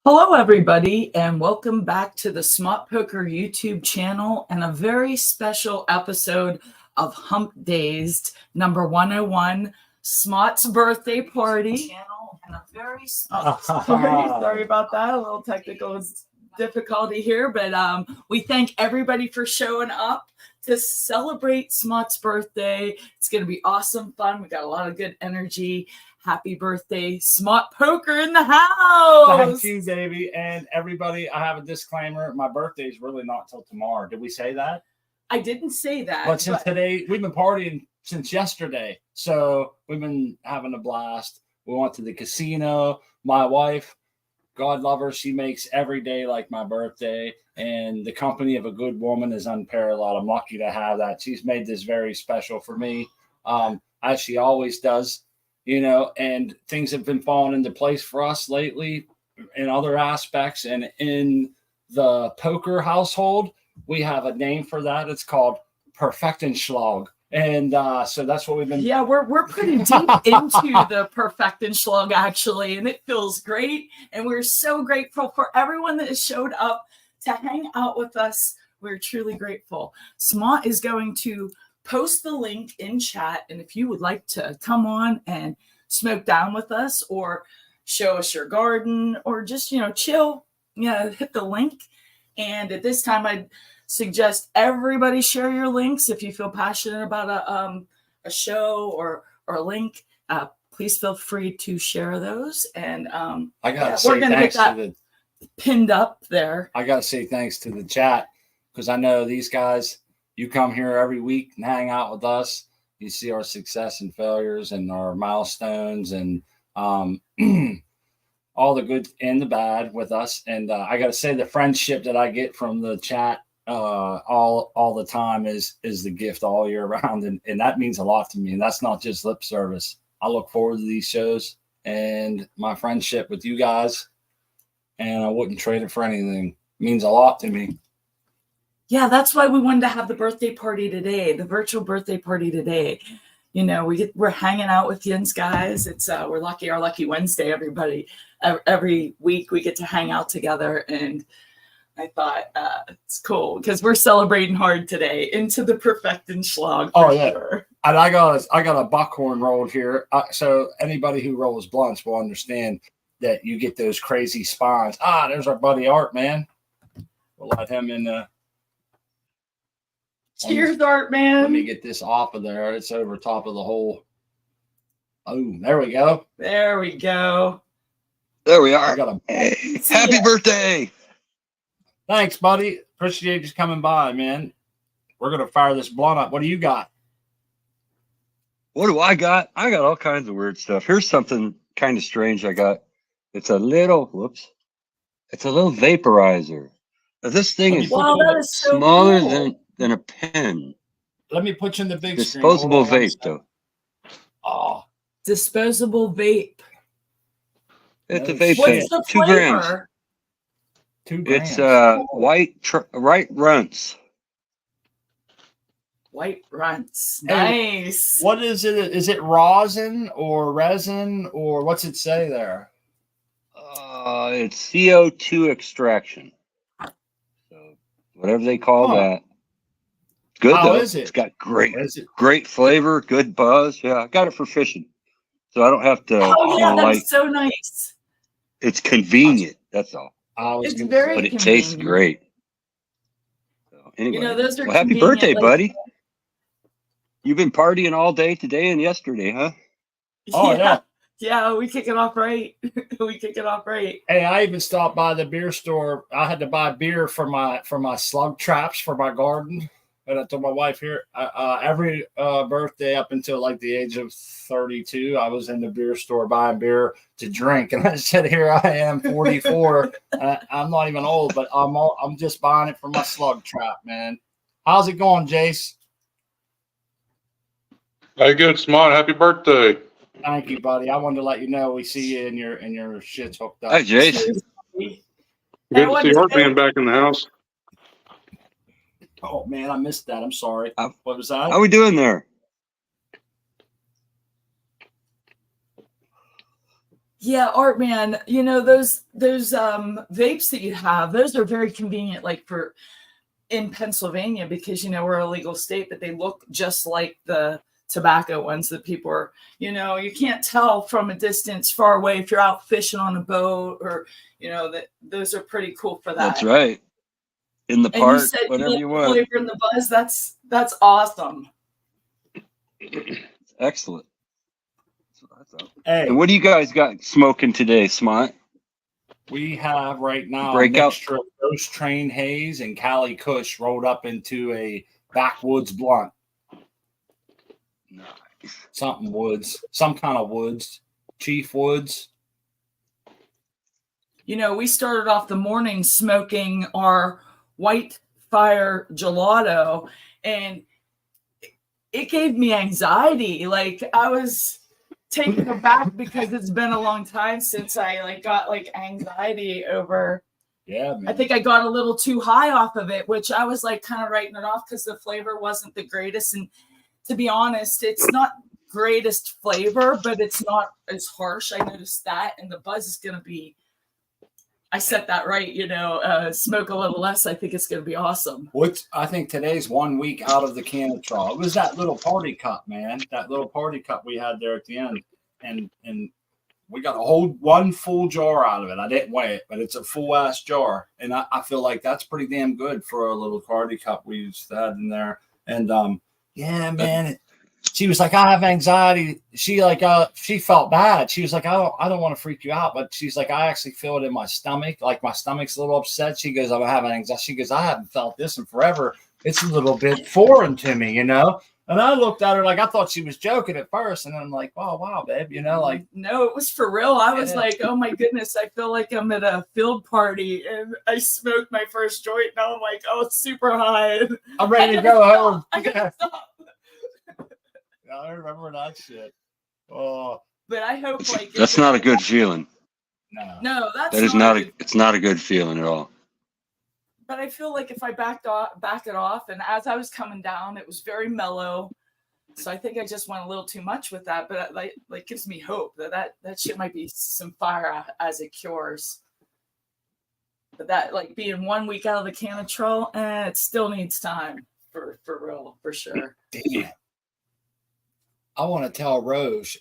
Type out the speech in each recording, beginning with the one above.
Hello, everybody, and welcome back to the Smot Poker YouTube channel and a very special episode of Humpdazed number 101, Smot's birthday party. Sorry about that, a little technical difficulty here, but we thank everybody for showing up to celebrate Smot's birthday. It's going to be awesome fun. We got a lot of good energy. Happy birthday, Smot Poker in the house. Thank you, Davey. And everybody, I have a disclaimer. My birthday is really not till tomorrow. Did we say that? I didn't say that. But since today, we've been partying since yesterday. So we've been having a blast. We went to the casino. My wife, God love her, she makes every day like my birthday. And the company of a good woman is unparalleled. I'm lucky to have that. She's made this very special for me, as she always does. You know, and things have been falling into place for us lately in other aspects. And in the poker household, we have a name for that. It's called Perfectenschlag. And so that's what we've been. Yeah, we're pretty deep into the Perfectenschlag, actually, and it feels great. And we're so grateful for everyone that has showed up to hang out with us. We're truly grateful. Smot is going to post the link in chat, and if you would like to come on and smoke down with us or show us your garden or just chill, hit the link. And at this time, I'd suggest everybody share your links. If you feel passionate about a show or a link, please feel free to share those. And I gotta say thanks to the pinned up there. I gotta say thanks to the chat, because I know these guys. You come here every week and hang out with us. You see our success and failures and our milestones and all the good and the bad with us. And I got to say, the friendship that I get from the chat all the time is the gift all year round. And that means a lot to me. And that's not just lip service. I look forward to these shows and my friendship with you guys. And I wouldn't trade it for anything. It means a lot to me. Yeah, that's why we wanted to have the birthday party today, the virtual birthday party today. We're hanging out with Yin's guys. It's we're lucky, our lucky Wednesday, everybody. Every week we get to hang out together, and I thought it's cool because we're celebrating hard today into the Perfectenschlag. Sure. And I got a buckhorn rolled here, so anybody who rolls blunts will understand that you get those crazy spines. There's our buddy Art, man. We'll let him in. Cheers, Art, man. Let me get this off of there. It's over top of the hole. Oh, there we go. There we go. There we are. Happy birthday. Thanks, buddy. Appreciate you coming by, man. We're going to fire this blunt up. What do you got? What do I got? I got all kinds of weird stuff. Here's something kind of strange I got. It's a little vaporizer. Now, this thing is smaller than a pen. Let me put you in the big disposable vape, though. Oh, disposable vape. It's a vape. What's the 2 grams. 2 grams. It's white runts. White runts. Nice. What is it? Is it rosin or resin or what's it say there? It's CO2 extraction. So whatever they call that. Good though. Is it? It's got great flavor, good buzz. Yeah, I got it for fishing, so I don't have to. Oh yeah, that's so nice. It's convenient. That's all. It's very but it convenient. tastes great. So anyway, those are happy birthday, buddy! You've been partying all day today and yesterday, huh? Oh yeah. Yeah, we kick it off right. Hey, I even stopped by the beer store. I had to buy beer for my slug traps for my garden. And I told my wife here, every birthday up until like the age of 32, I was in the beer store buying beer to drink. And I said, here I am, 44. I'm not even old, but I'm just buying it for my slug trap, man. How's it going, Jace? Hey, good, Smart. Happy birthday. Thank you, buddy. I wanted to let you know we see you and your shit's hooked up. Hi, Jace. Good to see Art being back in the house. Oh, man, I missed that. I'm sorry. What was that? How we doing there? Yeah, Art Man, you know, those vapes that you have, those are very convenient, like for in Pennsylvania, because you know we're a legal state, but they look just like the tobacco ones that people are, you know, you can't tell from a distance far away if you're out fishing on a boat, or you know, that those are pretty cool for that. That's right. In the And you park, said whatever like you the want. flavor and the buzz, that's awesome. Excellent. Hey, And what do you guys got smoking today, Smot? we have right now Breakout. a mixture of Ghost Train Haze and Cali Kush rolled up into a backwoods blunt. Nice. Something woods, some kind of woods, Chief Woods. You know, we started off the morning smoking our white fire gelato, and it gave me anxiety. Like I was taken aback because it's been a long time since I like got like anxiety over. Yeah, man. I think I got a little too high off of it, which I was like kind of writing it off because the flavor wasn't the greatest. And to be honest, it's not greatest flavor, but it's not as harsh. I noticed that, and the buzz is gonna be. I set that right, you know. Smoke a little less. I think it's gonna be awesome. I think today's 1 week out of the Canatrol. It was that little party cup, man. That little party cup we had there at the end, and we got one full jar out of it. I didn't weigh it, but it's a full ass jar, and I feel like that's pretty damn good for a little party cup we used to have in there. And yeah, man. She was like, I have anxiety. She felt bad. She was like, I don't want to freak you out, but she's like, I actually feel it in my stomach. Like my stomach's a little upset. She goes, I'm having anxiety. She goes, I haven't felt this in forever. It's a little bit foreign to me, you know? And I looked at her like, I thought she was joking at first. And I'm like, oh, wow, babe, you know, like. No, it was for real. I was like, oh my goodness, I feel like I'm at a field party, and I smoked my first joint. Now I'm like, oh, it's super high. I'm ready to go home. I gotta stop. I remember that shit. Oh, but I hope like That's not a good feeling. No, That is not a. It's not a good feeling at all. But I feel like if I back it off, and as I was coming down, it was very mellow. So I think I just went a little too much with that. But like gives me hope that shit might be some fire as it cures. But that like being 1 week out of the Canatrol, it still needs time for real, for sure. Damn. I want to tell Rose,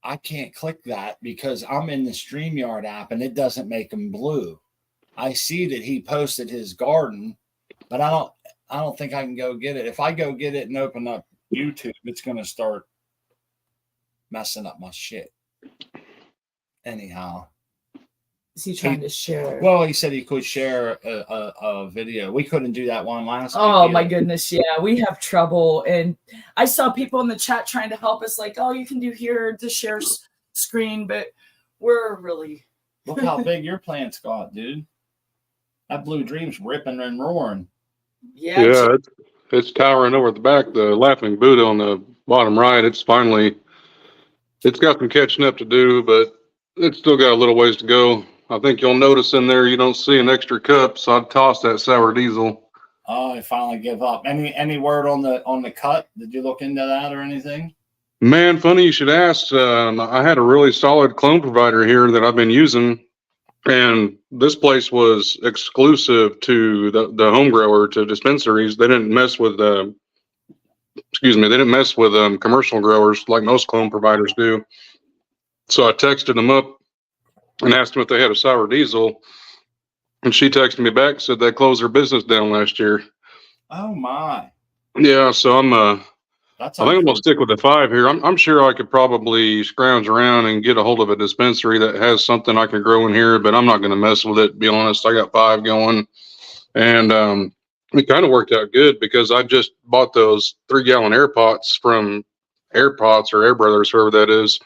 I can't click that because I'm in the StreamYard app and it doesn't make him blue. I see that he posted his garden, but I don't think I can go get it. If I go get it and open up YouTube, it's going to start messing up my shit. Anyhow. Is he trying to share? Well, he said he could share a video. We couldn't do that one last week. Oh my goodness, yeah, we have trouble. And I saw people in the chat trying to help us, like, oh, you can do here to share screen, but we're really. Look how big your plant's got, dude. That Blue Dream's ripping and roaring. Yeah, it's towering over the back. The Laughing Buddha on the bottom right. It's got some catching up to do, but it's still got a little ways to go. I think you'll notice in there you don't see an extra cup, so I'd toss that sour diesel. Oh, I finally give up. Any word on the cut? Did you look into that or anything? Man, funny you should ask. I had a really solid clone provider here that I've been using, and this place was exclusive to the home grower, to dispensaries. They didn't mess with commercial growers like most clone providers do. So I texted them up and asked them if they had a sour diesel, and she texted me back and said they closed their business down last year. Oh my! Yeah, so I think I'm gonna stick with the 5 here. I'm sure I could probably scrounge around and get a hold of a dispensary that has something I can grow in here, but I'm not gonna mess with it. To be honest, I got 5 going, and it kind of worked out good because I just bought those 3-gallon air pots from Air Pots or Air Brothers, whoever that is.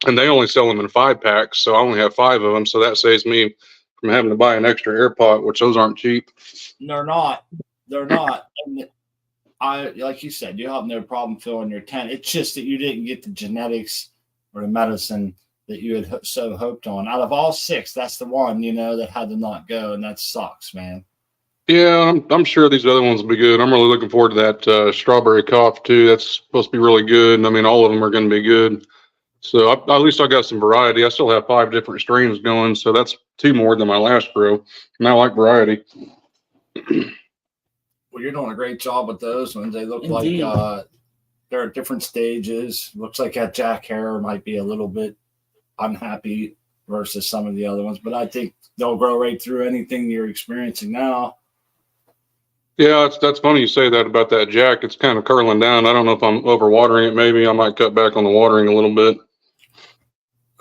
And they only sell them in 5 packs, so I only have 5 of them. So that saves me from having to buy an extra air pot, which those aren't cheap. They're not. And like you said, you have no problem filling your tent. It's just that you didn't get the genetics or the medicine that you had so hoped on. Out of all 6, that's the one, that had to not go, and that sucks, man. Yeah, I'm sure these other ones will be good. I'm really looking forward to that strawberry cough too. That's supposed to be really good. And I mean, all of them are going to be good. So at least I got some variety. I still have 5 different strains going, so that's 2 more than my last grow. And I like variety. Well, you're doing a great job with those ones. They look Indeed. like they're at different stages. Looks like that Jack Hare might be a little bit unhappy versus some of the other ones, but I think they'll grow right through anything you're experiencing now. Yeah, that's funny you say that about that Jack. It's kind of curling down. I don't know if I'm overwatering it. Maybe I might cut back on the watering a little bit.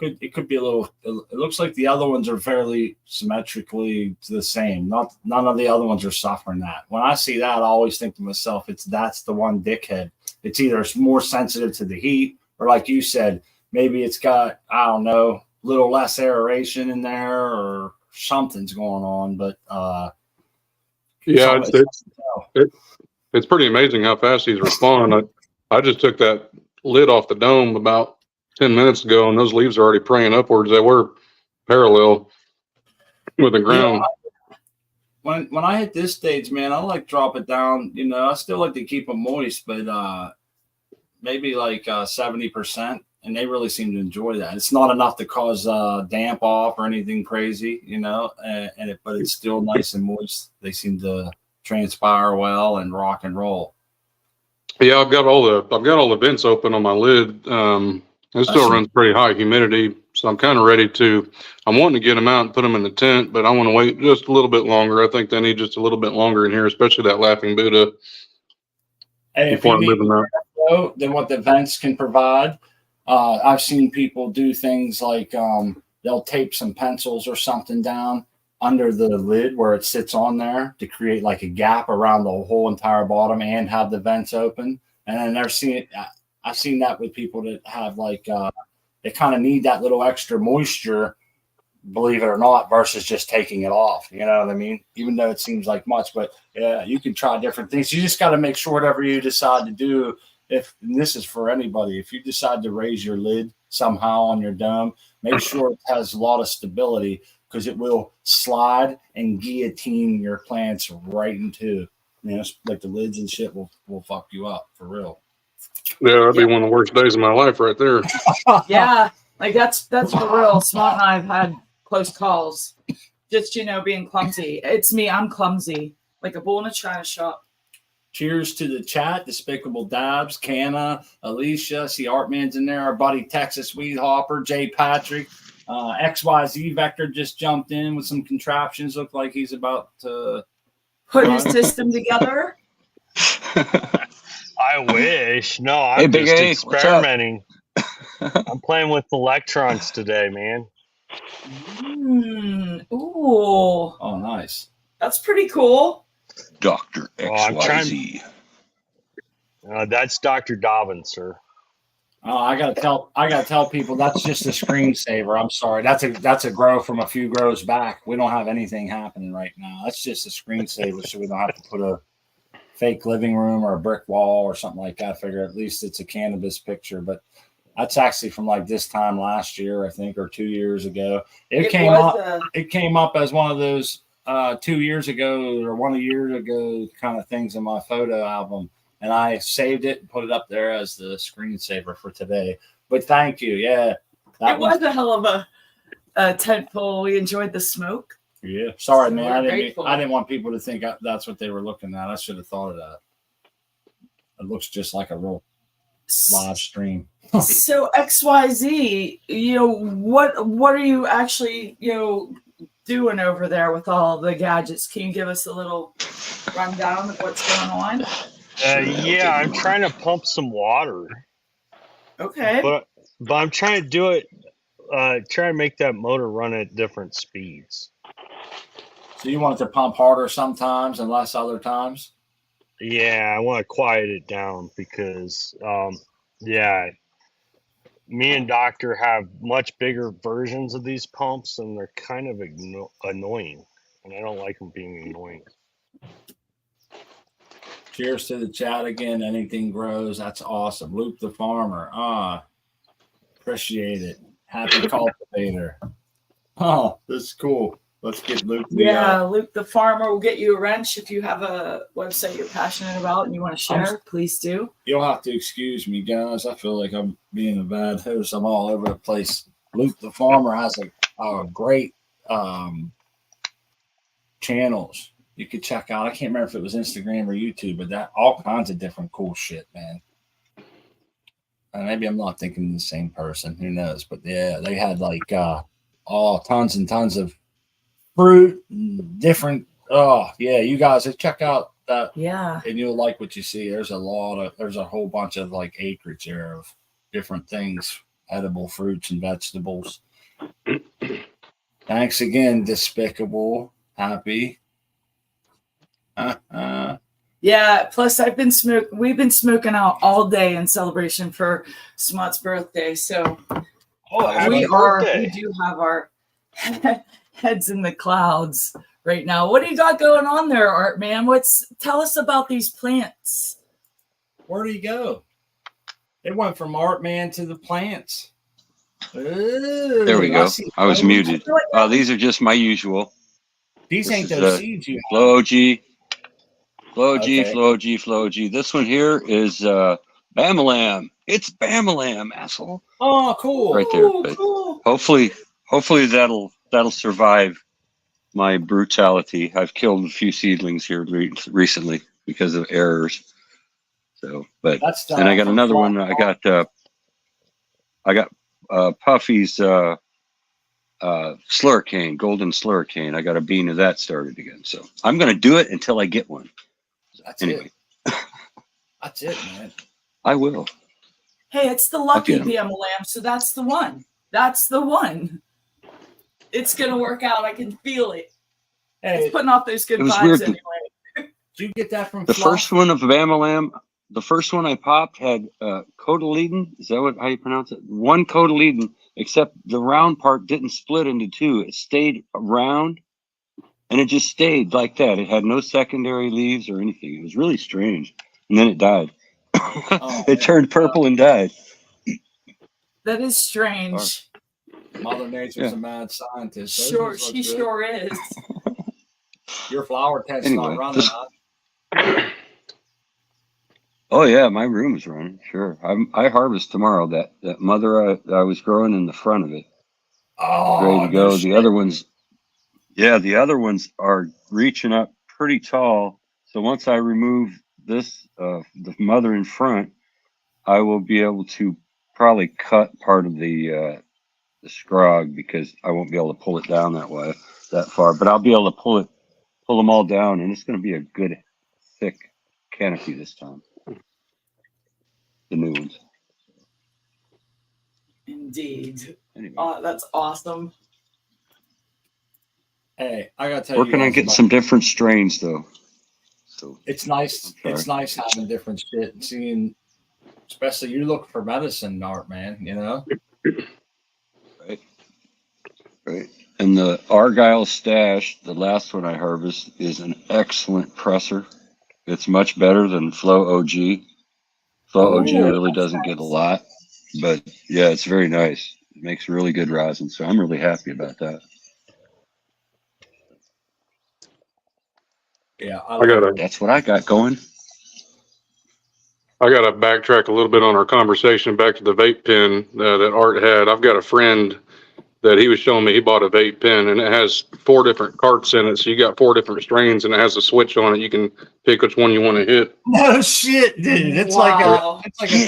It could be a little. It looks like the other ones are fairly symmetrically the same. None of the other ones are suffering that. When I see that, I always think to myself, that's the one dickhead. It's either more sensitive to the heat, or like you said, maybe it's got, I don't know, a little less aeration in there, or something's going on. But yeah, it's pretty amazing how fast he's responding. I just took that lid off the dome about 10 minutes ago, and those leaves are already praying upwards. They were parallel with the ground. When I hit this stage, man, I like drop it down. I still like to keep them moist, but maybe like 70%, and they really seem to enjoy that. It's not enough to cause damp off or anything crazy, but it's still nice and moist. They seem to transpire well and rock and roll. Yeah, I've got all the vents open on my lid. It still runs pretty high humidity, so I'm kind of ready to. I'm wanting to get them out and put them in the tent, but I want to wait just a little bit longer. I think they need just a little bit longer in here, especially that Laughing Buddha. Hey, if you need more than what the vents can provide, I've seen people do things like they'll tape some pencils or something down under the lid where it sits on there to create like a gap around the whole entire bottom and have the vents open. And then I've seen that with people that have like they kind of need that little extra moisture, believe it or not, versus just taking it off. You know what I mean? Even though it seems like much, but yeah, you can try different things. You just got to make sure whatever you decide to do, and this is for anybody, if you decide to raise your lid somehow on your dome, make sure it has a lot of stability, because it will slide and guillotine your plants right into, like the lids and shit will fuck you up for real. Yeah, that'd be one of the worst days of my life right there. Yeah, like that's for real. Smart and I have had close calls. Just being clumsy. It's me. I'm clumsy, like a bull in a china shop. Cheers to the chat. Despicable Dabs, Canna, Alicia. See Artman's in there. Our buddy Texas Weed Hopper, Jay Patrick, XYZ Vector just jumped in with some contraptions. Looked like he's about to put his system together. I wish. No, I'm just experimenting. I'm playing with electrons today, man. Ooh. Oh, nice. That's pretty cool. Dr. XYZ. That's Dr. Dobbin, sir. Oh, I gotta tell people that's just a screensaver. I'm sorry. That's a grow from a few grows back. We don't have anything happening right now. That's just a screensaver, so we don't have to put a fake living room or a brick wall or something like that. I figure at least it's a cannabis picture, but that's actually from like this time last year, I think, or 2 years ago. It came up as one of those 2 years ago or 1 year ago kind of things in my photo album, and I saved it and put it up there as the screensaver for today. But thank you. Yeah, it was a hell of a tent pole. We enjoyed the smoke. Yeah, sorry, man. I didn't want people to think that's what they were looking at. I should have thought of that. It looks just like a real live stream. So XYZ, what are you actually, doing over there with all the gadgets? Can you give us a little rundown of what's going on? Yeah, I'm trying to pump some water. Okay. But I'm trying to do it, try to make that motor run at different speeds. So you want it to pump harder sometimes and less other times? Yeah, I want to quiet it down because, me and Doctor have much bigger versions of these pumps, and they're kind of annoying, and I don't like them being annoying. Cheers to the chat again. Anything grows. That's awesome. Luke the Farmer. Appreciate it. Happy cultivator. Oh, this is cool. Let's get Luke. Yeah, Luke the farmer will get you a wrench if you have a website you're passionate about and you want to share. Please do. You'll have to excuse me, guys. I feel like I'm being a bad host. I'm all over the place. Luke the farmer has a great channels you could check out. I can't remember if it was Instagram or YouTube, but that all kinds of different cool shit, man. Maybe I'm not thinking of the same person. Who knows? But yeah, they had like tons and tons of fruit, different. Oh yeah, you guys check out that. Yeah, and you'll like what you see. There's a whole bunch of like acreage there of different things, edible fruits and vegetables. Thanks again, Despicable Happy. Yeah, plus we've been smoking out all day in celebration for Smots' birthday. So happy we birthday. do have our heads in the clouds right now. What do you got going on there, Art Man? Tell us about these plants. Where do you go? It went from Art Man to the plants. Ooh, There we go. I was muted. These are just my usual. These ain't those seeds you have. Flow OG. Okay. Flow OG. This one here is Bamalam. It's Bamalam, asshole. Oh, cool. Right there. But Cool. hopefully that'll survive my brutality. I've killed a few seedlings here recently because of errors. So, but and I got another one. I got Puffy's slurricane, golden slurricane. I got a bean of that started again. So I'm gonna do it until I get one. That's anyway. That's it, man. I will. Hey, it's the lucky BM lamb, so that's the one. That's the one. It's gonna work out. I can feel it. Hey, it's putting off those good vibes anyway. Did you get that from the first one of Bamalam? The first one I popped had cotyledon. Is that how you pronounce it? One cotyledon, except the round part didn't split into two. It stayed round, and it just stayed like that. It had no secondary leaves or anything. It was really strange. And then it died. It turned purple and died. That is strange. Mother Nature's a mad scientist. Sure, she sure is. Your flower test's not running, huh? Oh yeah, my room is running. Sure, I harvest tomorrow. That mother I was growing in the front of it. Oh, ready to go. The other ones, the other ones are reaching up pretty tall. So once I remove this, the mother in front, I will be able to probably cut part of the scrog because I won't be able to pull it down that far. But I'll be able to pull them all down, and it's going to be a good thick canopy this time. The new ones. Indeed. Anyway. That's awesome. Hey, I gotta tell you. Working on getting some different strains though. So it's nice. It's nice having different shit and seeing, especially you look for medicine, Art Man. You know. Right. And the Argyle Stash, the last one I harvest, is an excellent presser. It's much better than Flow OG. Flow OG really doesn't get a lot, but yeah, it's very nice. It makes really good rosin, so I'm really happy about that. Yeah, that's what I got going. I got to backtrack a little bit on our conversation back to the vape pen that Art had. I've got a friend that he was showing me. He bought a vape pen and it has 4 different carts in it. So you got 4 different strains and it has a switch on it. You can pick which one you want to hit. No shit, dude. It's like a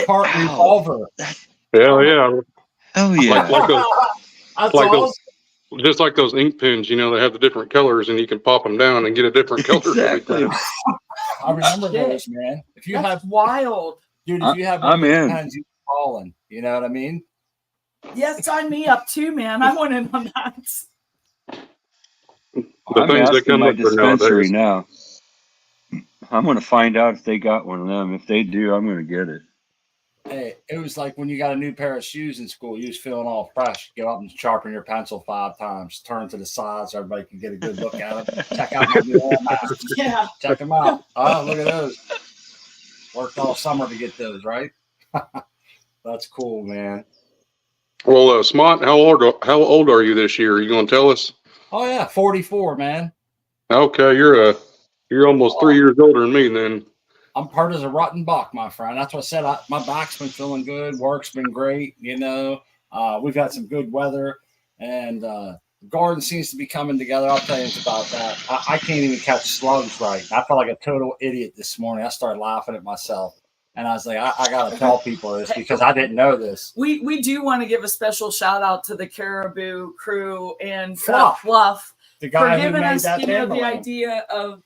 cart revolver. Yeah. Oh yeah. Just like those ink pens, they have the different colors and you can pop them down and get a different color. Exactly. I remember those, man. If you have wild. Dude, if you have I'm in. pens, you're falling. You know what I mean? Yeah, sign me up too, man. I want in on that. I'm asking my dispensary now. I'm going to find out if they got one of them. If they do, I'm going to get it. Hey, it was like when you got a new pair of shoes in school, you was feeling all fresh. Go out and sharpen your pencil 5 times, turn to the side so everybody can get a good look at them. Check out my new masks. Yeah. Check them out. Oh, look at those. Worked all summer to get those, right? That's cool, man. Well, Smot, how old are you this year? Are you going to tell us? Oh yeah, 44, man. Okay, you're almost 3 years older than me then. I'm part as a rotten buck, my friend. That's what I said. My back's been feeling good. Work's been great. You know, we've had some good weather, and the garden seems to be coming together. I'll tell you about that. I can't even catch slugs right. I felt like a total idiot this morning. I started laughing at myself, and I was like, I got to tell people this because I didn't know this. We do want to give a special shout out to the Caribou crew and Fluff, the guy for who giving made us, that you know, the tambourine. idea of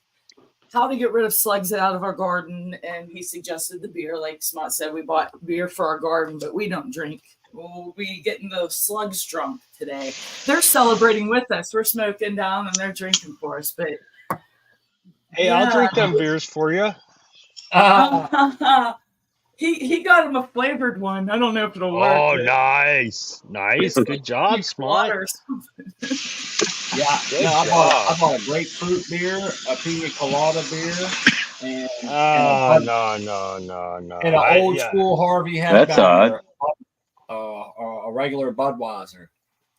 how to get rid of slugs out of our garden, and he suggested the beer. Like Smot said, we bought beer for our garden, but we don't drink. We'll be getting those slugs drunk today. They're celebrating with us. We're smoking down, and they're drinking for us. But Hey, I'll drink them beers for you. He got him a flavored one. I don't know if it'll work. Oh, nice. Good job, Smot. Yeah, Good no, job. I bought a grapefruit beer, a pina colada beer, and No. and an old school Harvey That's Headbanger, a regular Budweiser.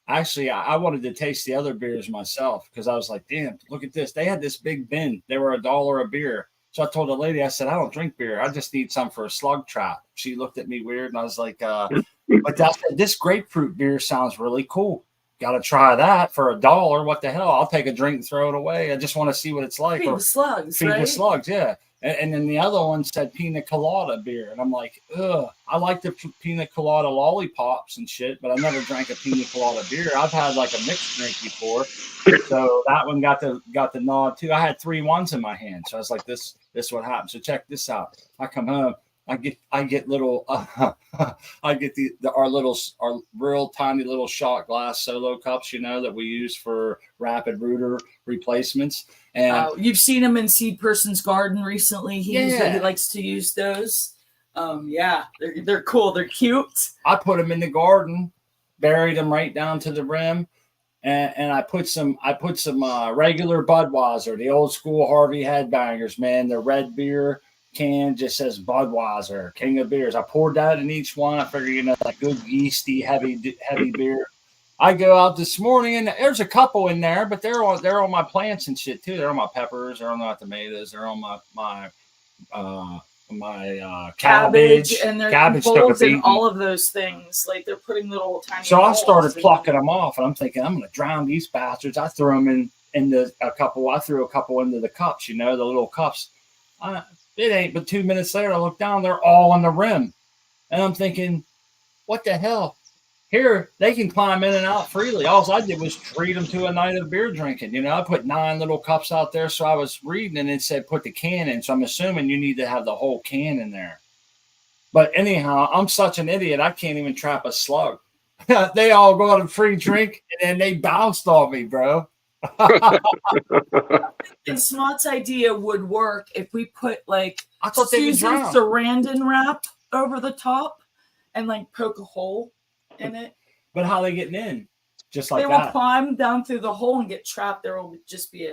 Actually, I wanted to taste the other beers myself because I was like, damn, look at this. They had this big bin. They were $1 a beer. So I told the lady, I said, I don't drink beer. I just need some for a slug trap. She looked at me weird, and I was like, but this grapefruit beer sounds really cool. Got to try that for $1. What the hell? I'll take a drink and throw it away. I just want to see what it's like. Feed the slugs, feed right? the slugs, yeah. And then the other one said pina colada beer. And I'm like, ugh, I like the pina colada lollipops and shit, but I never drank a pina colada beer. I've had like a mixed drink before. So that one got the nod too. I had 3 ones in my hand. So I was like, this is what happened. So check this out. I come home. I get little I get our real tiny little shot glass solo cups, you know, that we use for rapid rooter replacements. And you've seen him in Seed Person's garden recently. He likes to use those. Yeah, they're cool. They're cute. I put them in the garden, buried them right down to the rim, and I put some regular Budweiser, the old school Harvey Headbangers, man. The red beer can just says Budweiser, King of Beers. I poured that in each one. I figured, you know, like good yeasty, heavy beer. I go out this morning and there's a couple in there, but they're on my plants and shit too. They're on my peppers, they're on my tomatoes, they're on my cabbage and their cabbage bulbs and all of those things. Like they're putting little tiny. So I started plucking them off, and I'm thinking I'm going to drown these bastards. I threw them into a couple. I threw a couple into the cups, you know, the little cups. It ain't but 2 minutes later, I look down, they're all on the rim. And I'm thinking, what the hell? Here, they can climb in and out freely. All I did was treat them to a night of beer drinking. You know, I put 9 little cups out there. So I was reading and it said put the can in. So I'm assuming you need to have the whole can in there. But anyhow, I'm such an idiot. I can't even trap a slug. They all go on a free drink and then they bounced on me, bro. And Smot's idea would work if we put like I thought Susan Sarandon wrap over the top and like poke a hole in it. But how are they getting in? Just like they will climb down through the hole and get trapped. There will just be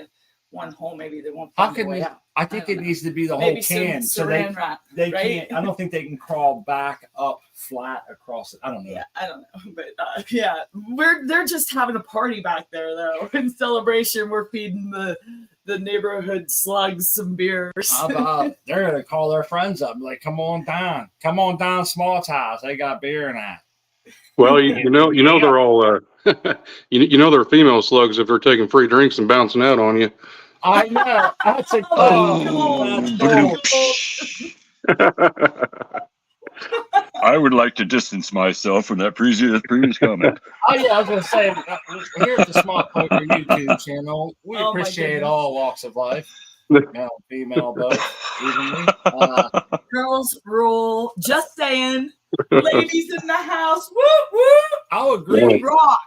one hole. Maybe they won't find their way out. I think it needs to be the whole can. So they right? can't. I don't think they can crawl back up flat across it. I don't know. Yeah, I don't know. But yeah, they're just having a party back there though. In celebration, we're feeding the neighborhood slugs some beers. How about they're gonna call their friends up, like, come on down, Small's house. They got beer in that. Well, you know they're all you know they're female slugs if they're taking free drinks and bouncing out on you. I know. That's a I would like to distance myself from that previous comment. Oh yeah, I was gonna say here's the Smart Poker YouTube channel. We appreciate all walks of life. Male, female, both evenly. Girls rule. Just saying. Ladies in the house. Woo woo. I'll agree. Rock.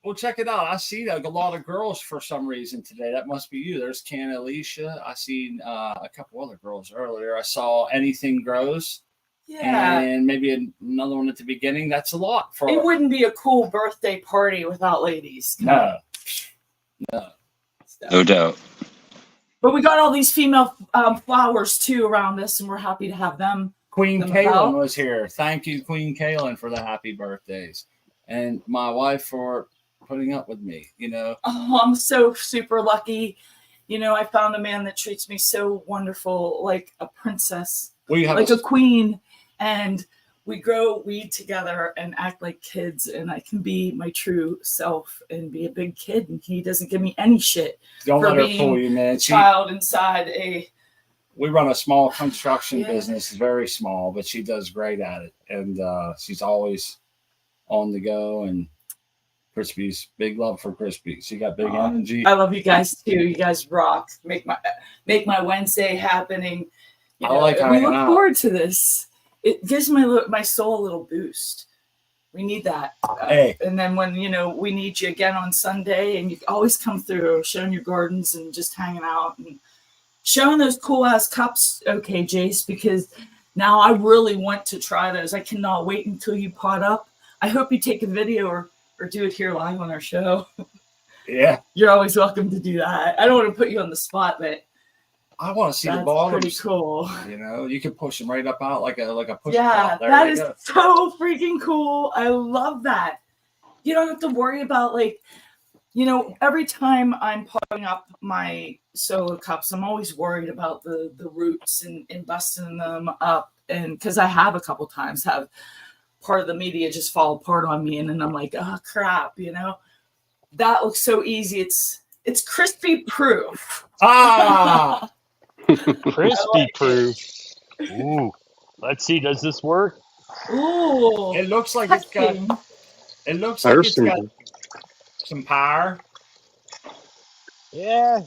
Well, check it out. I see a lot of girls for some reason today. That must be you. There's Can Alicia. I seen a couple other girls earlier. I saw Anything Grows. Yeah. And maybe another one at the beginning. That's a lot for. It wouldn't be a cool birthday party without ladies. No. No doubt. But we got all these female flowers too around us, and we're happy to have them. Queen Kaylin was here. Thank you, Queen Kaylin, for the happy birthdays. And my wife for putting up with me, you know. Oh, I'm so super lucky. You know, I found a man that treats me so wonderful, like a princess, We have like a queen. And we grow weed together and act like kids. And I can be my true self and be a big kid. And he doesn't give me any shit don't for let her being fool you, man. child inside a. We run a small construction business, very small, but she does great at it. And she's always on the go. And Crispy's big love for Crispy. She got big energy. I love you guys too. You guys rock. Make my Wednesday happening. You know, I like we look forward to this. It gives my soul a little boost. We need that. Hey. And then when, you know, we need you again on Sunday, and you always come through showing your gardens and just hanging out and showing those cool ass cups. Okay, Jace, because now I really want to try those. I cannot wait until you pot up. I hope you take a video or do it here live on our show. Yeah. You're always welcome to do that. I don't want to put you on the spot, but I want to see the that's bottoms. pretty cool. You know, you can push them right up out like a push. Yeah, there that you is go. so freaking cool. I love that. You don't have to worry about, like, you know, every time I'm potting up my solo cups, I'm always worried about the roots and busting them up. And because I have a couple times have part of the media just fall apart on me, and then I'm like, oh crap, you know. That looks so easy. It's crispy proof. Ah. Crispy proof. Ooh. Let's see, does this work? Ooh. It looks like it's got some power. Yeah.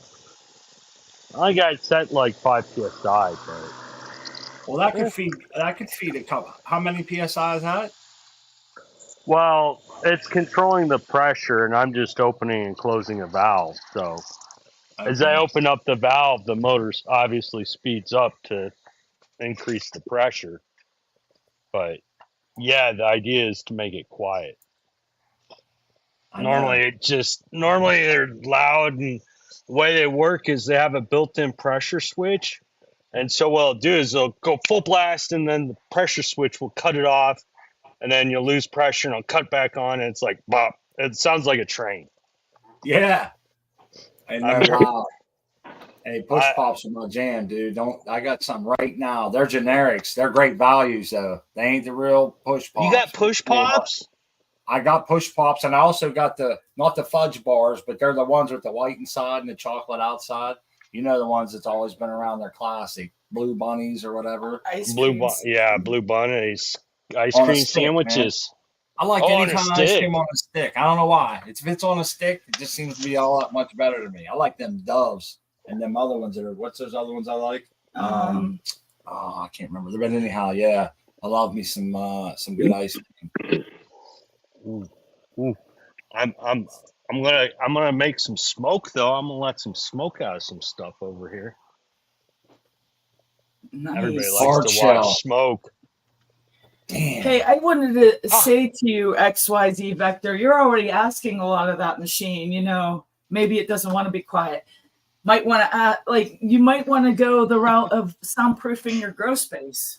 I got it set like 5 psi, but Well, that could feed a couple. How many psi is that? well, it's controlling the pressure, and I'm just opening and closing a valve. So as I open up the valve, the motor obviously speeds up to increase the pressure. But yeah, the idea is to make it quiet. Normally they're loud, and the way they work is they have a built-in pressure switch. And so what they'll do is they'll go full blast, and then the pressure switch will cut it off, and then you'll lose pressure, and it'll cut back on, and it's like bop. It sounds like a train. Yeah. Hey, push pops are my jam, dude. I got some right now. They're generics. They're great values though. They ain't the real push pops. You got push pops? I got push pops, and I also got not the fudge bars, but they're the ones with the white inside and the chocolate outside. You know, the ones that's always been around. They're classic. Blue bunnies or whatever. Blue bunnies. Ice cream sandwiches. Man. I like any kind of ice cream on a stick. I don't know why. If it's on a stick, it just seems to be all that much better to me. I like them Doves and them other ones what's those other ones I like? I can't remember. But anyhow, yeah, I love me some good ice cream. Ooh. I'm gonna make some smoke though. I'm gonna let some smoke out of some stuff over here. Nice. Everybody likes to watch smoke. Damn. Hey, I wanted to say to you, XYZ Vector, you're already asking a lot of that machine. You know, maybe it doesn't want to be quiet. Might want to you might want to go the route of soundproofing your grow space.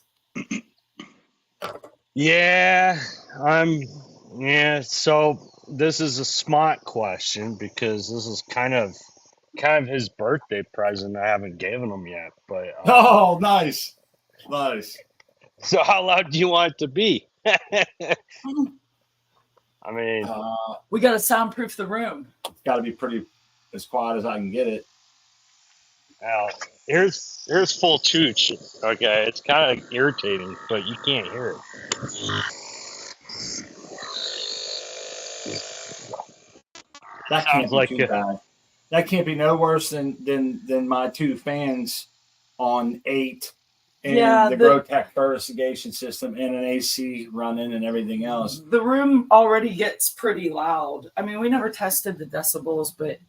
Yeah, so this is a smart question because this is kind of his birthday present. I haven't given him yet, but oh, nice. So how loud do you want it to be? I mean, we got to soundproof the room. It's got to be pretty as quiet as I can get it. Now, here's full chooch. Okay, it's kind of irritating, but you can't hear it. That can't be too bad. That can't be no worse than my 2 fans on 8 and the GrowTech fertigation system and an AC running and everything else. The room already gets pretty loud. I mean, we never tested the decibels, but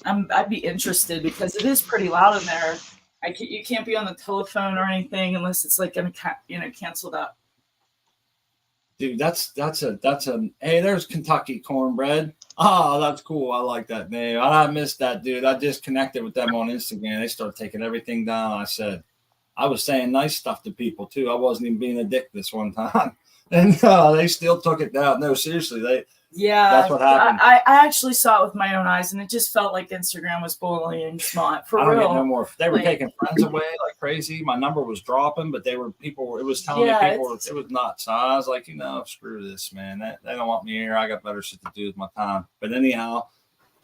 I'd be interested because it is pretty loud in there. You can't be on the telephone or anything unless it's like going to cancel that. Dude, that's a hey, there's Kentucky cornbread. Oh, that's cool. I like that name. I missed that, dude. I just connected with them on Instagram. They started taking everything down. I was saying nice stuff to people too. I wasn't even being a dick this one time, and they still took it down. No, seriously, Yeah, That's what happened. I actually saw it with my own eyes, and it just felt like Instagram was bullying Smot for I don't real. get no more. They were Like- taking friends away like crazy. My number was dropping, but people. It was telling Yeah, me people. It was nuts. So I was like, screw this, man. They don't want me here. I got better shit to do with my time. But anyhow,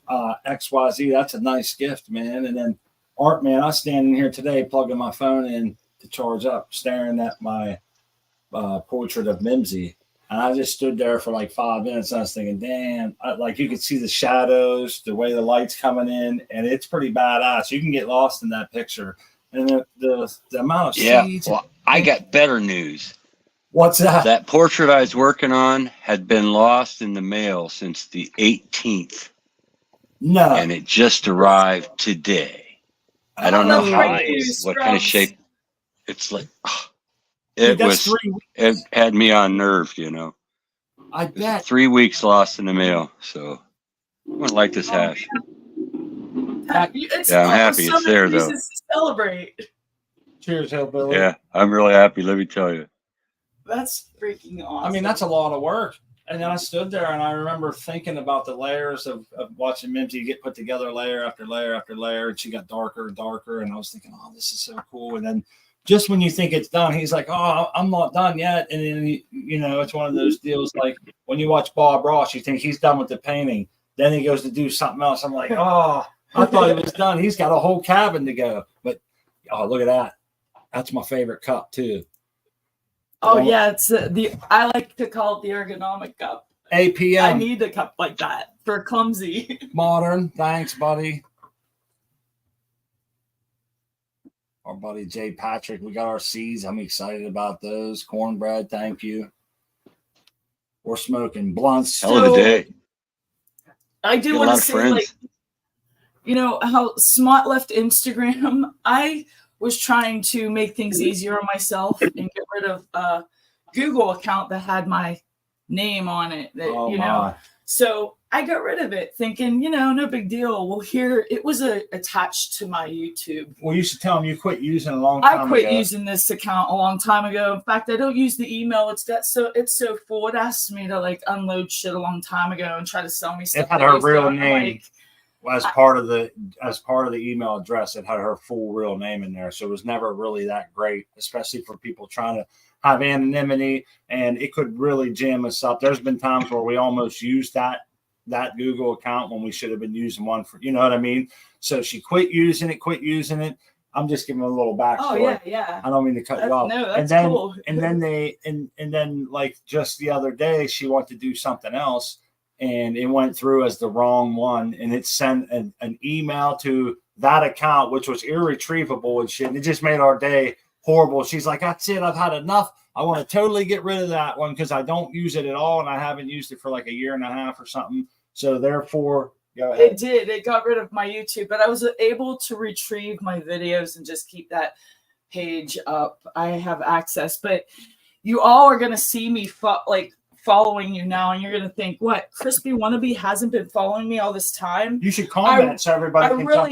XYZ. That's a nice gift, man. And then Art, man. I standing here today, plugging my phone in to charge up, staring at my portrait of Mimsy. And I just stood there for like 5 minutes. And I was thinking, damn, like you could see the shadows, the way the light's coming in, and it's pretty badass. You can get lost in that picture. And the amount of seeds. Well, I got better news. What's that? That portrait I was working on had been lost in the mail since the 18th. No. And it just arrived today. I don't know what kind of shape. It's like, it had me unnerved, I bet. 3 weeks lost in the mail. So I wouldn't like this hash. I'm happy it's there though. To celebrate. Cheers, Hillbilly. Yeah, I'm really happy. Let me tell you. That's freaking awesome. I mean, that's a lot of work. And then I stood there and I remember thinking about the layers of watching Mimsy get put together layer after layer after layer. And she got darker and darker. And I was thinking, oh, this is so cool. And then just when you think it's done, he's like, oh, I'm not done yet. And then, it's one of those deals like when you watch Bob Ross, you think he's done with the painting. Then he goes to do something else. I'm like, oh, I thought he was done. He's got a whole cabin to go. But, oh, look at that. That's my favorite cup, too. Oh, yeah. It's I like to call it the ergonomic cup. APM. I need a cup like that for clumsy. Modern. Thanks, buddy. Our buddy Jay Patrick, we got our seeds. I'm excited about those. Cornbread, thank you. We're smoking blunts. Hell of a day. I do want to say, like, how Smot left Instagram. I was trying to make things easier on myself and get rid of a Google account that had my name on it. So I got rid of it thinking, no big deal. Well, here it was attached to my YouTube. Well, you should tell them you quit using it a long time ago. I quit using this account a long time ago. In fact, I don't use the email. It's so full. It asked me to like unload shit a long time ago and try to sell me stuff. It had her real name as part of the email address. It had her full real name in there, so it was never really that great, especially for people trying to have anonymity, and it could really jam us up. There's been times where we almost used that Google account when we should have been using one for, you know what I mean? So she quit using it. I'm just giving a little backstory. Oh yeah. I don't mean to cut you off. No, that's cool. And then like just the other day, she wanted to do something else, and it went through as the wrong one, and it sent an email to that account, which was irretrievable and shit. And it just made our day horrible. She's like, that's it. I've had enough. I want to totally get rid of that one because I don't use it at all, and I haven't used it for like a year and a half or something. So therefore, go ahead. It did. It got rid of my YouTube, but I was able to retrieve my videos and just keep that page up. I have access, but you all are going to see me following you now, and you're going to think, what? Crispy Wannabe hasn't been following me all this time? You should comment so everybody can jump on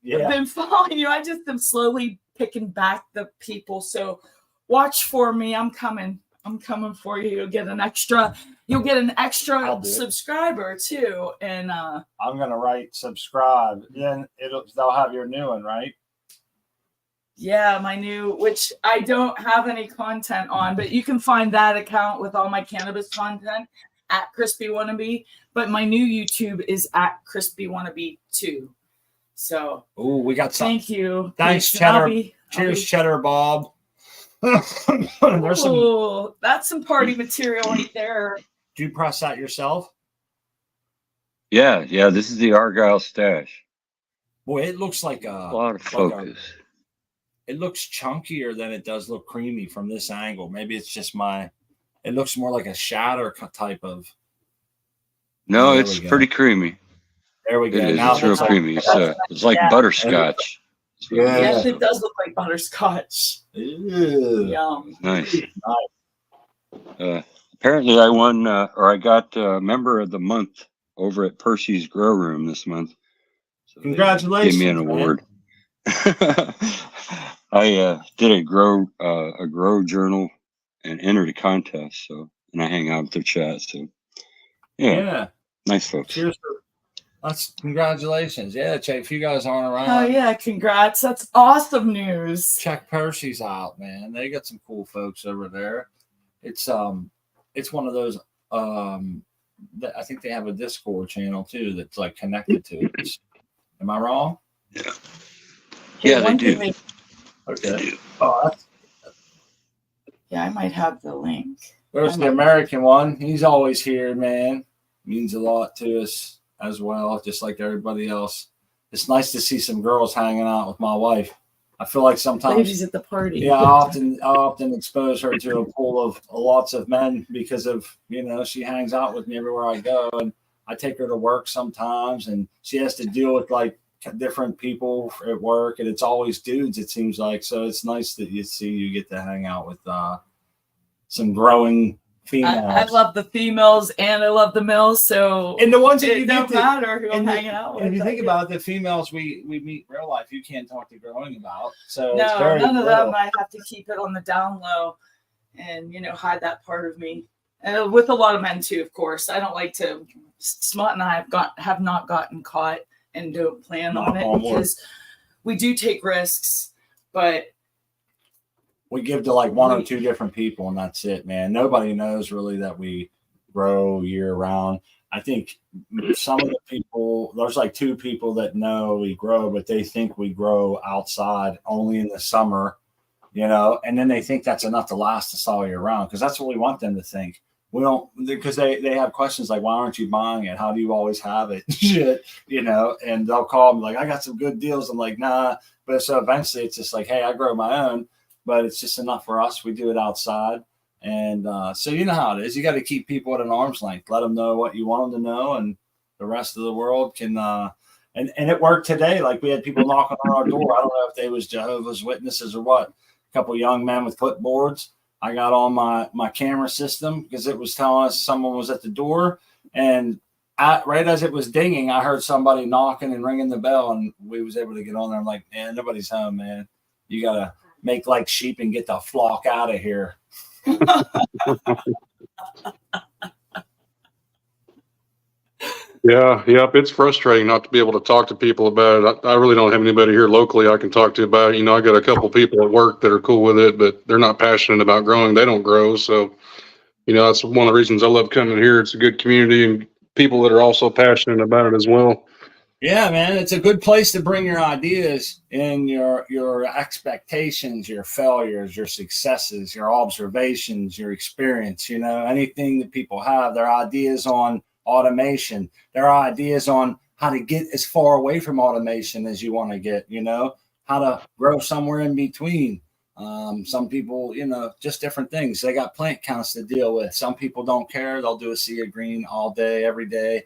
your been following you. I just am slowly picking back the people. So watch for me. I'm coming for you. You'll get an extra subscriber too. And I'm gonna write subscribe. Then they'll have your new one, right? Yeah, my new, which I don't have any content on, but you can find that account with all my cannabis content at Crispy Wannabe. But my new YouTube is at Crispy Wannabe 2. So we got some. Thank you. Thanks, Cheddar. Cheers, Cheddar Bob. That's some party material right there. Do you press that yourself? Yeah. This is the Argyle stash. Boy, it looks like a lot of focus. It looks chunkier than it does look creamy from this angle. Maybe it's just it looks more like a shatter type of. No, it's pretty creamy. There we go. It is. It's real creamy. It's like butterscotch. Yes, it does look like butterscotch. Ew. Yum. Nice. Apparently, I won, or I got Member of the Month over at Percy's Grow Room this month. So congratulations! Give me an award. I did a grow journal and entered a contest, so and I hang out with their chat. So yeah. Nice folks. Cheers for that's congratulations. Yeah, check if you guys aren't around. Oh yeah, congrats. That's awesome news. Check Percy's out, man. They got some cool folks over there. It's one of those I think they have a Discord channel too that's like connected to it. Am I wrong? Yeah. Yeah, they do. Okay. They do. Oh, yeah, I might have the link. There's the American one. He's always here, man. Means a lot to us as well, just like everybody else. It's nice to see some girls hanging out with my wife. I feel like sometimes ladies at the party. Yeah, I often expose her to a pool of lots of men because of, she hangs out with me everywhere I go, and I take her to work sometimes, and she has to deal with like different people at work, and it's always dudes, it seems like. So it's nice that you get to hang out with some growing females. I love the females and I love the males. So and the ones that you don't matter who I'm hanging out with. If you think about it, the females we meet in real life, you can't talk to growing about. So no, it's very none of little. them. I have to keep it on the down low, and hide that part of me. With a lot of men too, of course. I don't like to. Smot and I have not gotten caught and don't plan on it because we do take risks, but. We give to like one or two different people, and that's it, man. Nobody knows really that we grow year round. I think some of the people, there's like two people that know we grow, but they think we grow outside only in the summer, and then they think that's enough to last us all year round, because that's what we want them to think. We don't, because they have questions like, why aren't you buying it? How do you always have it? Shit, and they'll call me like, I got some good deals. I'm like, nah. But so eventually it's just like, hey, I grow my own. But it's just enough for us. We do it outside. And so you know how it is. You got to keep people at an arm's length. Let them know what you want them to know. And the rest of the world can. And it worked today. Like we had people knocking on our door. I don't know if they was Jehovah's Witnesses or what. A couple of young men with clipboards. I got on my camera system because it was telling us someone was at the door. And right as it was dinging, I heard somebody knocking and ringing the bell. And we was able to get on there. I'm like, man, nobody's home, man. You got to make like sheep and get the flock out of here. Yeah. It's frustrating not to be able to talk to people about it. I really don't have anybody here locally I can talk to about it. I got a couple people at work that are cool with it, but they're not passionate about growing. They don't grow. So, that's one of the reasons I love coming here. It's a good community and people that are also passionate about it as well. Yeah, man, it's a good place to bring your ideas and your expectations, your failures, your successes, your observations, your experience, anything that people have, their ideas on automation, their ideas on how to get as far away from automation as you want to get, how to grow somewhere in between. Some people, just different things. They got plant counts to deal with. Some people don't care. They'll do a sea of green all day, every day.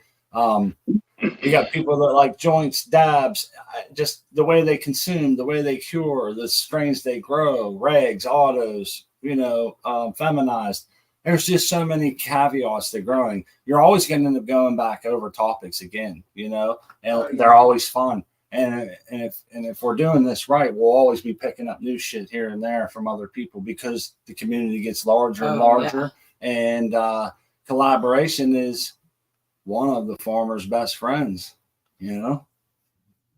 You got people that like joints, dabs, just the way they consume, the way they cure, the strains they grow, regs, autos, feminized. There's just so many caveats to growing. You're always going to end up going back over topics again, and they're always fun. And if we're doing this right, we'll always be picking up new shit here and there from other people because the community gets larger and larger, and collaboration is one of the farmer's best friends.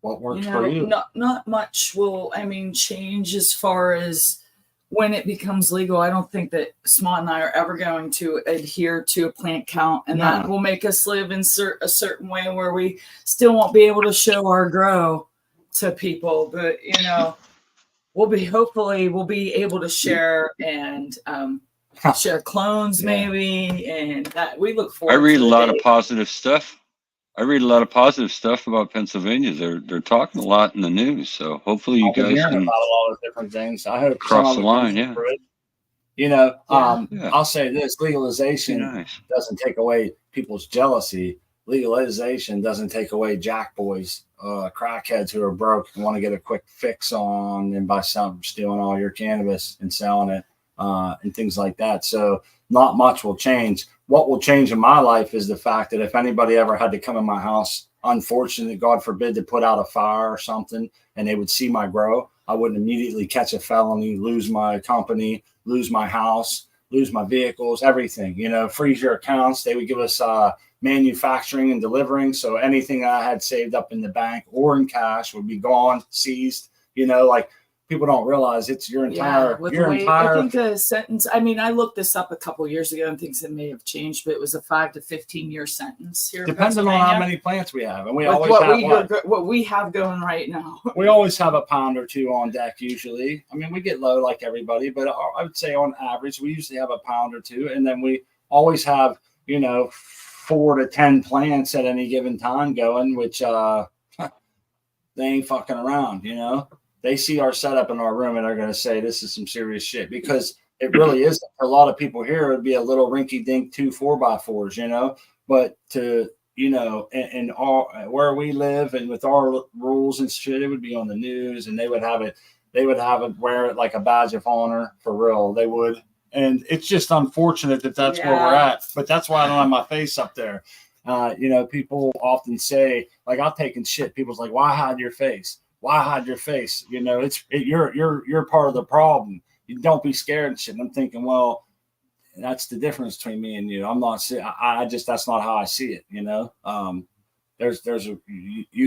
What works for you? Not much will change as far as when it becomes legal. I don't think that Smot and I are ever going to adhere to a plant count, and that will make us live in a certain way where we still won't be able to show our grow to people. But we'll be able to share and share clones maybe, and that we look forward. I read to a lot of positive stuff. About Pennsylvania. They're talking a lot in the news, so hopefully you guys can about a lot of different things. I hope cross the line. I'll say this: legalization doesn't take away people's jealousy. Legalization doesn't take away jack boys, crackheads who are broke and want to get a quick fix on and by stealing all your cannabis and selling it. And things like that. So not much will change. What will change in my life is the fact that if anybody ever had to come in my house, unfortunately, God forbid, to put out a fire or something, and they would see my grow, I wouldn't immediately catch a felony, lose my company, lose my house, lose my vehicles, everything, freeze your accounts. They would give us manufacturing and delivering. So anything I had saved up in the bank or in cash would be gone, seized, like people don't realize it's your entire, I think the sentence, I mean, I looked this up a couple years ago and things that may have changed, but it was a 5 to 15-year sentence here. Depending on how many plants we have. And we always what we have going right now. We always have a pound or two on deck usually. I mean, we get low like everybody, but I would say on average, we usually have a pound or two. And then we always have, 4 to 10 plants at any given time going, which they ain't fucking around, They see our setup in our room and they're going to say this is some serious shit, because it really is. For a lot of people here, it would be a little rinky dink 2 4x4s, but to, and all where we live and with our rules and shit, it would be on the news and they would have it, wear it like a badge of honor for real. They would. And it's just unfortunate that that's where we're at, but that's why I don't have my face up there. People often say, like, I'll take shit. People's like, why hide your face? Why hide your face? You're part of the problem. You don't be scared and shit. And I'm thinking, well, that's the difference between me and you. I'm not. That's not how I see it. You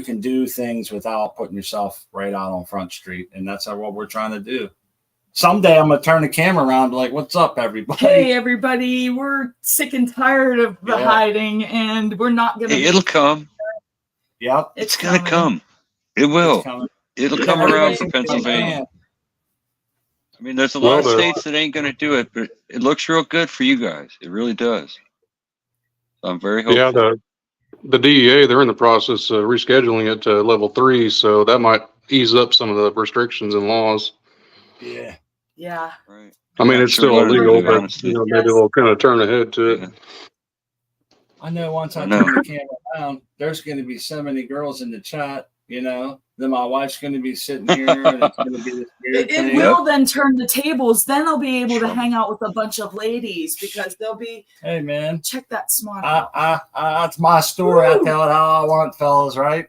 can do things without putting yourself right out on Front Street, and that's what we're trying to do. Someday I'm gonna turn the camera around and be like, what's up, everybody? Hey, everybody, we're sick and tired of the hiding, and we're not gonna. Hey, it'll come. Yep, it's gonna come. It will. It'll come around for Pennsylvania. I mean, there's a lot of states that ain't gonna do it, but it looks real good for you guys. It really does. So I'm very hopeful. Yeah, the DEA, they're in the process of rescheduling it to level 3, so that might ease up some of the restrictions and laws. Yeah. Yeah. Right. I mean, it's still illegal, but maybe they'll kind of turn ahead to it. I know once I turn the camera around, there's going to be so many girls in the chat, then my wife's going to be sitting here and it's going to be this weird thing. It will then turn the tables. Then I'll be able to hang out with a bunch of ladies because they'll be, hey, man, check that smart out. That's my story. Woo! I tell it how I want, fellas, right?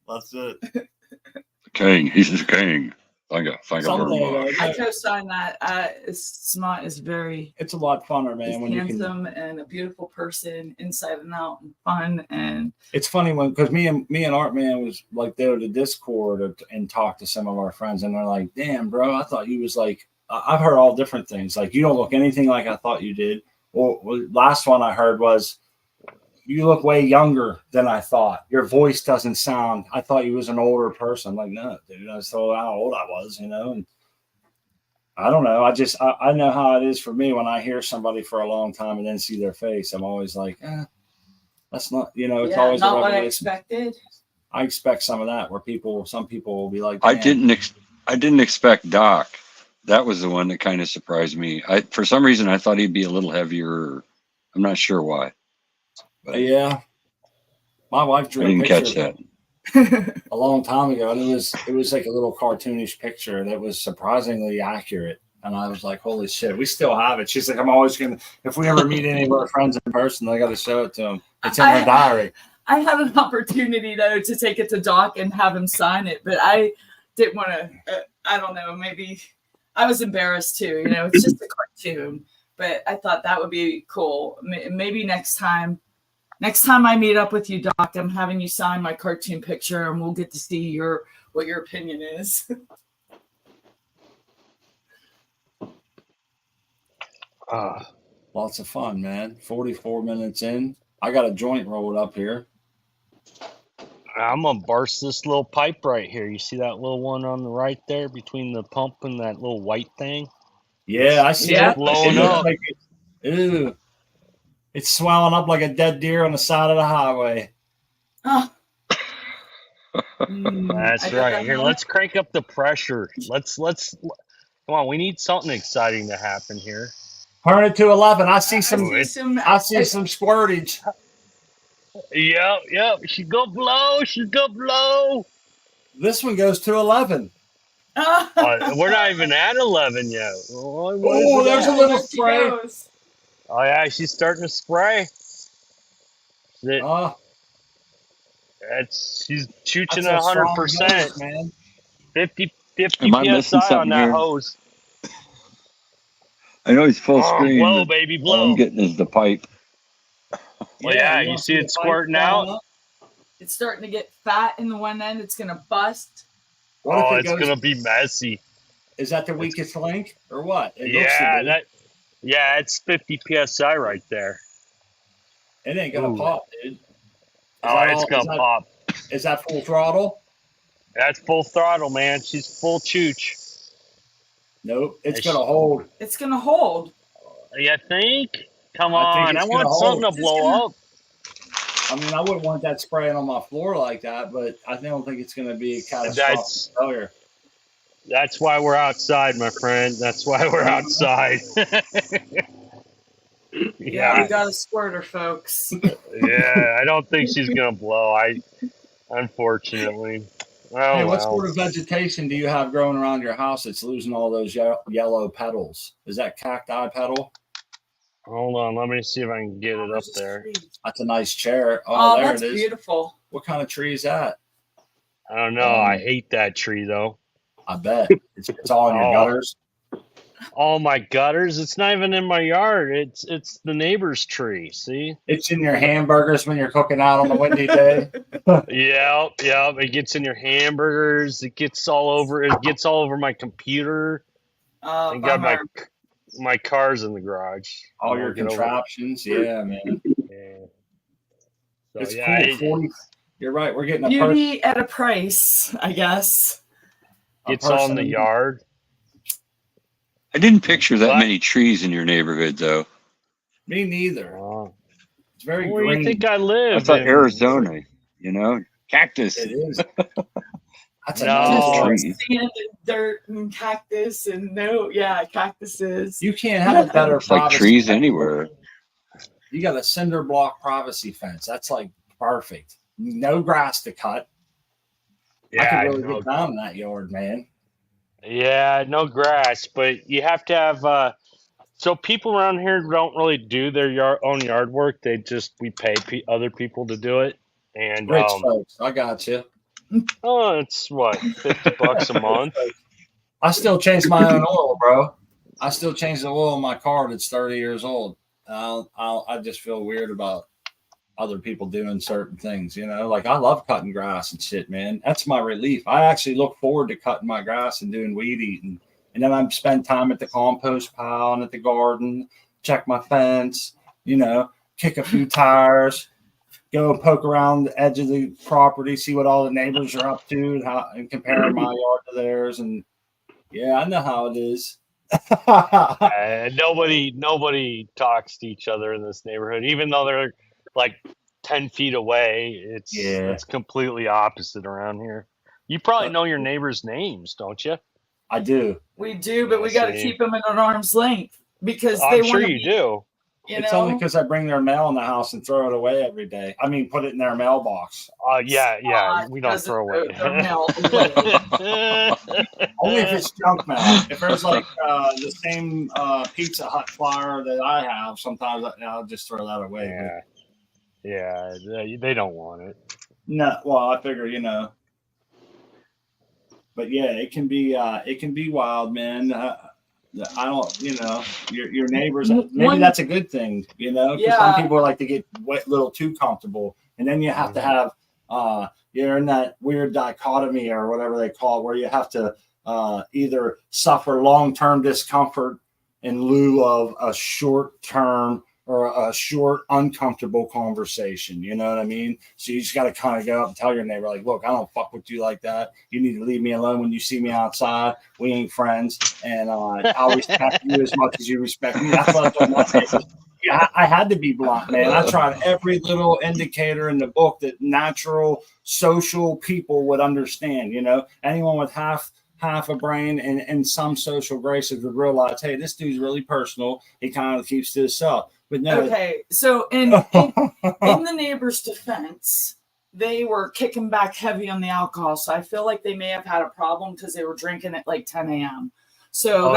That's it. The king. He's the king. Thank you very much. I co-sign that. Smart is it's a lot funner, man. When handsome and a beautiful person, inside and out, and fun. And it's funny because me and Art Man was like there to Discord and talk to some of our friends, and they're like, "Damn, bro, I thought you was like." I've heard all different things. Like, you don't look anything like I thought you did. Or last one I heard was, you look way younger than I thought. Your voice doesn't sound. I thought you was an older person. I'm like, no, dude. I saw how old I was, And I don't know. I know how it is for me when I hear somebody for a long time and then see their face. I'm always like, that's not. It's always not what I expected. I expect some of that where some people will be like, I didn't expect Doc. That was the one that kind of surprised me. For some reason I thought he'd be a little heavier. I'm not sure why. But yeah, my wife drew. I didn't catch that a long time ago, and it was like a little cartoonish picture that was surprisingly accurate. And I was like, "Holy shit, we still have it." She's like, "I'm always gonna. If we ever meet any of our friends in person, I got to show it to them. It's in her diary." I had an opportunity though to take it to Doc and have him sign it, but I didn't want to. I don't know. Maybe I was embarrassed too. It's just a cartoon, but I thought that would be cool. Maybe next time. Next time I meet up with you, Doc, I'm having you sign my cartoon picture, and we'll get to see what your opinion is. Lots of fun, man. 44 minutes in. I got a joint rolled up here. I'm going to burst this little pipe right here. You see that little one on the right there between the pump and that little white thing? Yeah, I see it. Blowing up. Ew. It's swelling up like a dead deer on the side of the highway. Oh. That's right. Here, let's crank up the pressure. Let's come on. We need something exciting to happen here. Turn it to 11. I see some squirtage. Yep. She's gonna blow. This one goes to 11. We're not even at 11 yet. Oh, there's a little spray. Oh yeah, she's starting to spray. She's chooching 100%, man. 50 Am I missing psi on something that here? hose. I know he's full screen. Blow, But baby, all I'm blow. getting is the pipe. Well, yeah, you wanna see the it pipe squirting coming out? up? It's starting to get fat in the one end. It's going to bust. What if it It's goes? gonna be messy. Is that the weakest link or what? It looks to Yeah, be. it's 50 psi right there. It ain't gonna Ooh. pop, dude. It's gonna pop. Is that full throttle? That's full throttle, man. She's full chooch. Nope. It's Is gonna she- hold. It's going to hold. You think? Come I think on, I it's gonna want something hold. to blow up. I mean, I wouldn't want that spraying on my floor like that, but I don't think it's gonna be a catastrophic failure. That's why we're outside, my friend. That's why we're outside. Yeah, we got a squirter, folks. Yeah, I don't think she's gonna blow. Unfortunately. Oh, Hey, what well. sort of vegetation do you have growing around your house that's losing all those yellow petals? Is that cacti petal? Hold on, let me see if I can get it up There's a there. tree. That's a nice chair. Oh, There that's it is. beautiful. What kind of tree is that? I don't know. I hate that tree though. I bet it's all in your gutters. All my gutters. It's not even in my yard. It's the neighbor's tree. See? It's in your hamburgers when you're cooking out on a windy day. Yep. It gets in your hamburgers. It gets all over my computer. I got my cars in the garage. All your contraptions. Yeah, man. Yeah. So, It's yeah, cool. You're right. We're getting beauty at a price, I guess. It's all in the yard. I didn't picture that many trees in your neighborhood, though. Me neither. It's very Where green. do you think I live? I thought Arizona, cactus. It is. That's a No. Sand and dirt and cactus and cactuses. You can't have a better It's like privacy trees fence. anywhere. You got a cinder block privacy fence. That's like perfect. No grass to cut. I could really get down in that yard, man. Yeah, no grass, but you have to have. So people around here don't really do their own yard work. We pay other people to do it, and Rich folks, I got you. Oh, it's what, $50 a month. I still change my own oil, bro. I still change the oil in my car that's 30 years old. I just feel weird about other people doing certain things, like I love cutting grass and shit, man. That's my relief. I actually look forward to cutting my grass and doing weed eating. And then I spend time at the compost pile and at the garden, check my fence, kick a few tires, go poke around the edge of the property, see what all the neighbors are up to and compare my yard to theirs. And yeah, I know how it is. Nobody talks to each other in this neighborhood, even though they're like 10 feet away. It's completely opposite around here. You probably know your neighbors' names, don't you? I do. We do, but we got to keep them at an arm's length because I'm sure you do. It's only because I bring their mail in the house and throw it away every day. I mean, put it in their mailbox. Yeah. We don't throw away mail. Only if it's junk mail. If there's like the same Pizza Hut flyer that I have, sometimes I'll just throw that away. Yeah, they don't want it. No, well, I figure, But yeah, it can be wild, man. I don't, your neighbors. Maybe that's a good thing, because some people like to get a little too comfortable, and then you have to have you're in that weird dichotomy or whatever they call it, where you have to either suffer long-term discomfort in lieu of a short-term or a short, uncomfortable conversation. You know what I mean? So you just got to kind of go up and tell your neighbor, like, look, I don't fuck with you like that. You need to leave me alone when you see me outside. We ain't friends. And I'll respect you as much as you respect me. That's what I told my neighbors. Yeah, I had to be blunt, man. I tried every little indicator in the book that natural, social people would understand. Anyone with half a brain and some social graces would realize, hey, this dude's really personal. He kind of keeps to himself. But no. Okay, so in the neighbor's defense, they were kicking back heavy on the alcohol. So I feel like they may have had a problem because they were drinking at like 10 a.m. So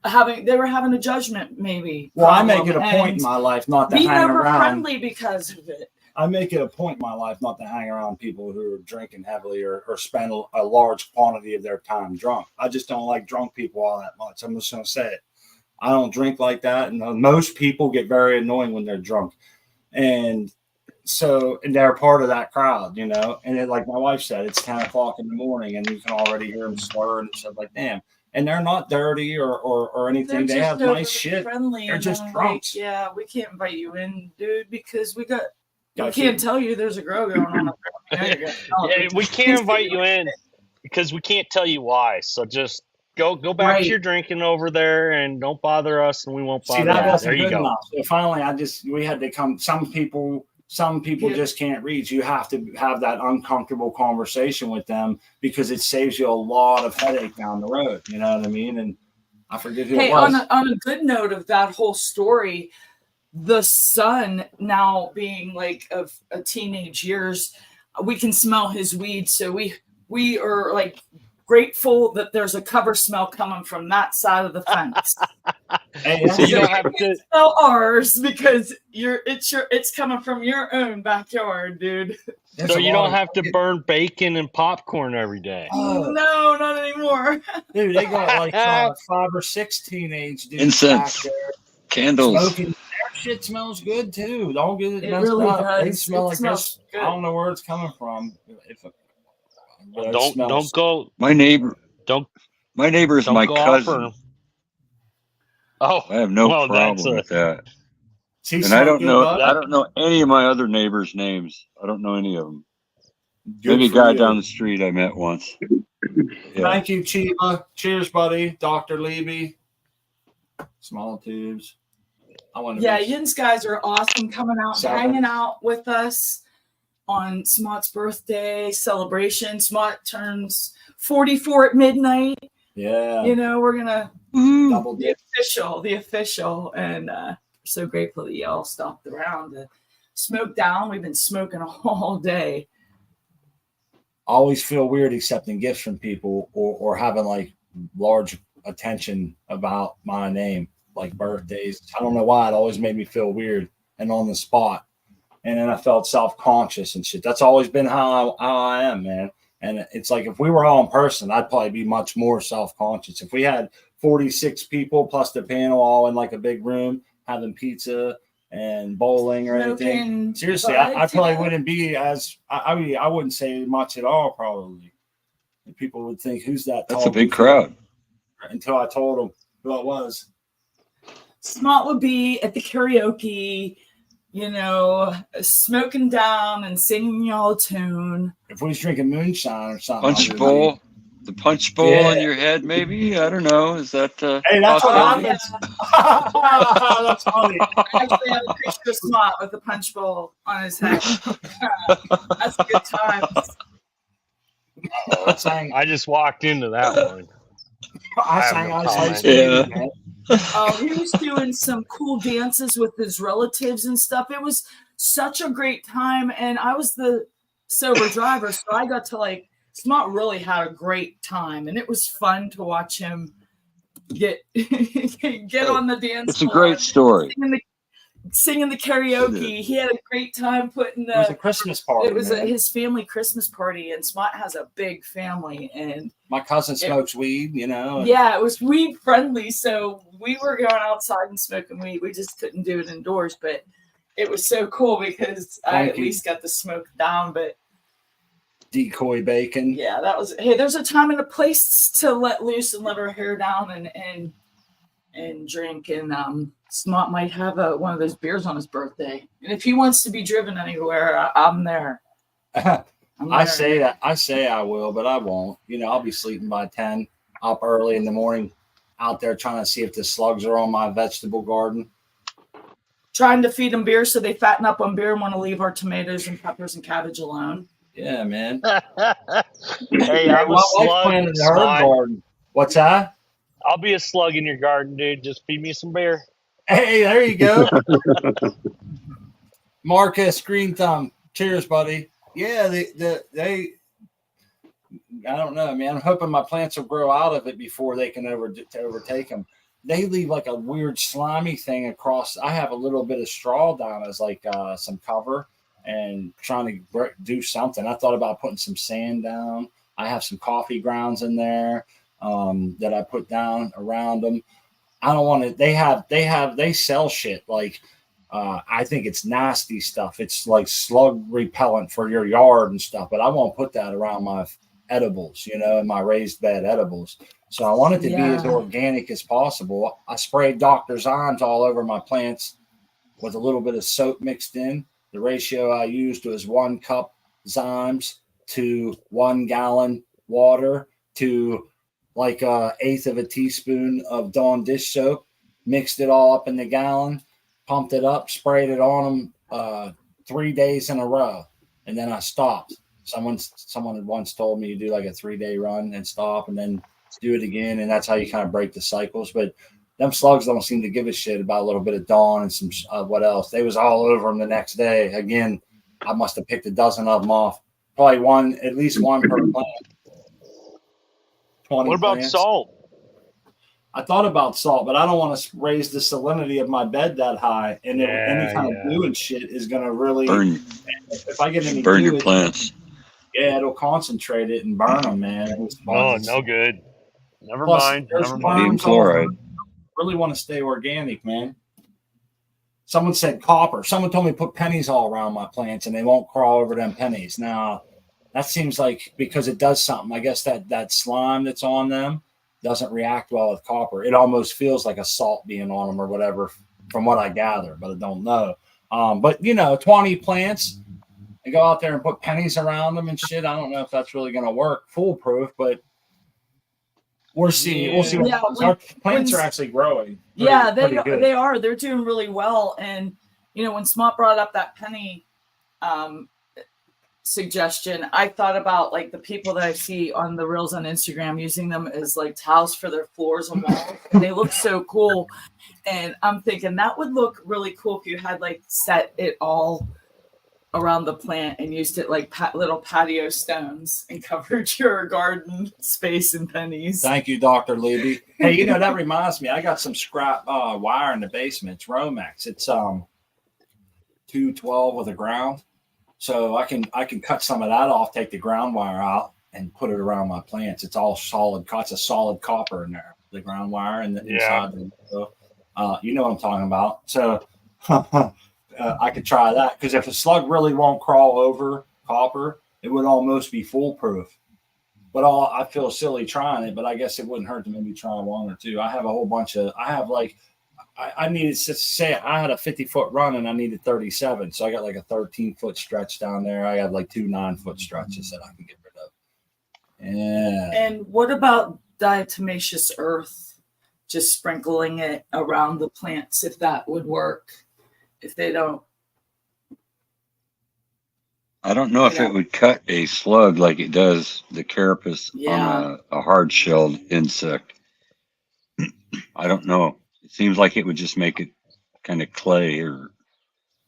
they were having a judgment maybe. Well, I make it a point in my life not to hang around. Be never friendly because of it. I make it a point in my life not to hang around people who are drinking heavily or spend a large quantity of their time drunk. I just don't like drunk people all that much. I'm just going to say it. I don't drink like that. And most people get very annoying when they're drunk. And so, and they're part of that crowd, you know. And then, like my wife said, it's 10 o'clock in the morning and you can already hear them slur and stuff like, damn. And they're not dirty or anything. They have nice shit. Friendly. They're just drunks. Like, yeah, we can't invite you in, dude, because we can't tell you there's a grow going on. Yeah, we can't invite you in because we can't tell you why. So just go back to your drinking over there and don't bother us, and we won't bother you. There you go. Enough. So finally, we had to come. Some people just can't read. You have to have that uncomfortable conversation with them because it saves you a lot of headache down the road. You know what I mean? And I forget who it was. On a good note of that whole story, the son now being like of a teenage years, we can smell his weed. So we are like grateful that there's a cover smell coming from that side of the fence. Hey, so you don't have to smell ours because it's coming from your own backyard, dude. So you don't have to burn bacon and popcorn every day. No, not anymore. Dude, they got like 5 or 6 teenage dudes incense, back there candles. Smoking. Their shit smells good too. Don't get it messed really up. does. They smell like this. Good. I don't know where it's coming from. Don't go. My neighbor. Don't. My neighbor is my cousin. Oh, I have no problem with that. And I don't know any of my other neighbors' names. I don't know any of them. Maybe a guy down the street I met once. Yeah. Thank you, Chiba. Cheers, buddy. Dr. Levy. Small tubes. Yin's guys are awesome coming out, hanging out with us on Smot's birthday celebration. Smot turns 44 at midnight. Yeah. You know, we're going to the official. And so grateful that y'all stopped around to smoke down. We've been smoking all day. I always feel weird accepting gifts from people or having like large attention about my name, like birthdays. I don't know why. It always made me feel weird and on the spot. And then I felt self-conscious and shit. That's always been how I am, man. And it's like if we were all in person, I'd probably be much more self-conscious. If we had 46 people plus the panel all in like a big room having pizza and bowling or anything. Seriously, I probably wouldn't be as I wouldn't say much at all probably. And people would think, who's that? That's a big crowd. Until I told them who it was. Smot would be at the karaoke, you know, smoking down and singing y'all a tune. If we was drinking moonshine or something. Punch bowl. The punch bowl in your head, maybe? I don't know. Is that hey, that's what happens. That's funny. I actually have a picture of Smot with a punch bowl on his head. That's a good time. I just walked into that one. He was doing some cool dances with his relatives and stuff. It was such a great time, and I was the sober driver, so I got to Smot really had a great time, and it was fun to watch him get on the dance floor. It's a great story. Singing the karaoke. He had a great time putting it was a Christmas party. It was his family Christmas party, and Smot has a big family, and my cousin smokes weed, you know. Yeah, it was weed friendly, so we were going outside and smoking weed. We just couldn't do it indoors, but it was so cool because I at least got the smoke down, but decoy bacon. Yeah, that was. Hey, there's a time and a place to let loose and let our hair down and drink. And Smot might have one of those beers on his birthday. And if he wants to be driven anywhere, I'm there. I say I will, but I won't. You know, I'll be sleeping by 10, up early in the morning, out there trying to see if the slugs are on my vegetable garden. Trying to feed them beer so they fatten up on beer and want to leave our tomatoes and peppers and cabbage alone. Yeah, man. Hey, I'm a slug in her garden. What's that? I'll be a slug in your garden, dude. Just feed me some beer. Hey, there you go. Marcus Green Thumb. Cheers, buddy. Yeah, they I don't know, man. I'm hoping my plants will grow out of it before they can overtake them. They leave like a weird slimy thing across. I have a little bit of straw down as some cover. And trying to do something. I thought about putting some sand down. I have some coffee grounds in there that I put down around them. I don't want to. They sell shit like I think it's nasty stuff. It's like slug repellent for your yard and stuff, but I won't put that around my edibles, in my raised bed edibles. So I want it to be as organic as possible. I sprayed Dr. Zymes all over my plants with a little bit of soap mixed in. The ratio I used was 1 cup Zymes to 1 gallon water to like 1/8 of a teaspoon of Dawn dish soap. Mixed it all up in the gallon, pumped it up, sprayed it on them 3 days in a row, and then I stopped. Someone had once told me you do like a 3-day run and stop and then do it again, and that's how you kind of break the cycles. But them slugs don't seem to give a shit about a little bit of Dawn and some what else. They was all over them the next day. Again, I must have picked a dozen of them off. Probably at least one per plant. 20 What about plants. salt? I thought about salt, but I don't want to raise the salinity of my bed that high. And any kind of glue and shit is going to really burn. If I get any burn glue, your plants. Yeah, it'll concentrate it and burn them, man. Oh, no good. Never Plus, mind. there's Never mind. Need chloride. Really want to stay organic, man. Someone said copper. Someone told me put pennies all around my plants and they won't crawl over them pennies. Now, that seems like because it does something. I guess that slime that's on them doesn't react well with copper. It almost feels like a salt being on them or whatever, from what I gather, but I don't know. But 20 plants and go out there and put pennies around them and shit. I don't know if that's really going to work foolproof, but we'll see. We'll see. Our plants are actually growing. They are. They're doing really well. And when Smot brought up that penny suggestion, I thought about like the people that I see on the reels on Instagram using them as like towels for their floors and walls, and they look so cool. And I'm thinking that would look really cool if you had like set it all around the plant and used it like little patio stones and covered your garden space in pennies. Thank you, Dr. Levy. Hey, that reminds me, I got some scrap wire in the basement. It's Romex. It's 212 with a ground. So I can cut some of that off, take the ground wire out and put it around my plants. It's all solid. It's a solid copper in there, the ground wire and the inside. You know what I'm talking about. So I could try that, because if a slug really won't crawl over copper, it would almost be foolproof. But I feel silly trying it, but I guess it wouldn't hurt to maybe try 1 or 2. I have a whole bunch of, I needed to say I had a 50-foot run and I needed 37. So I got like a 13-foot stretch down there. I have like 2 9-foot stretches that I can get rid of. Yeah. And what about diatomaceous earth? Just sprinkling it around the plants, if that would work. If they don't, I don't know if it would cut a slug like it does the carapace on a hard-shelled insect. I don't know. It seems like it would just make it kind of clay or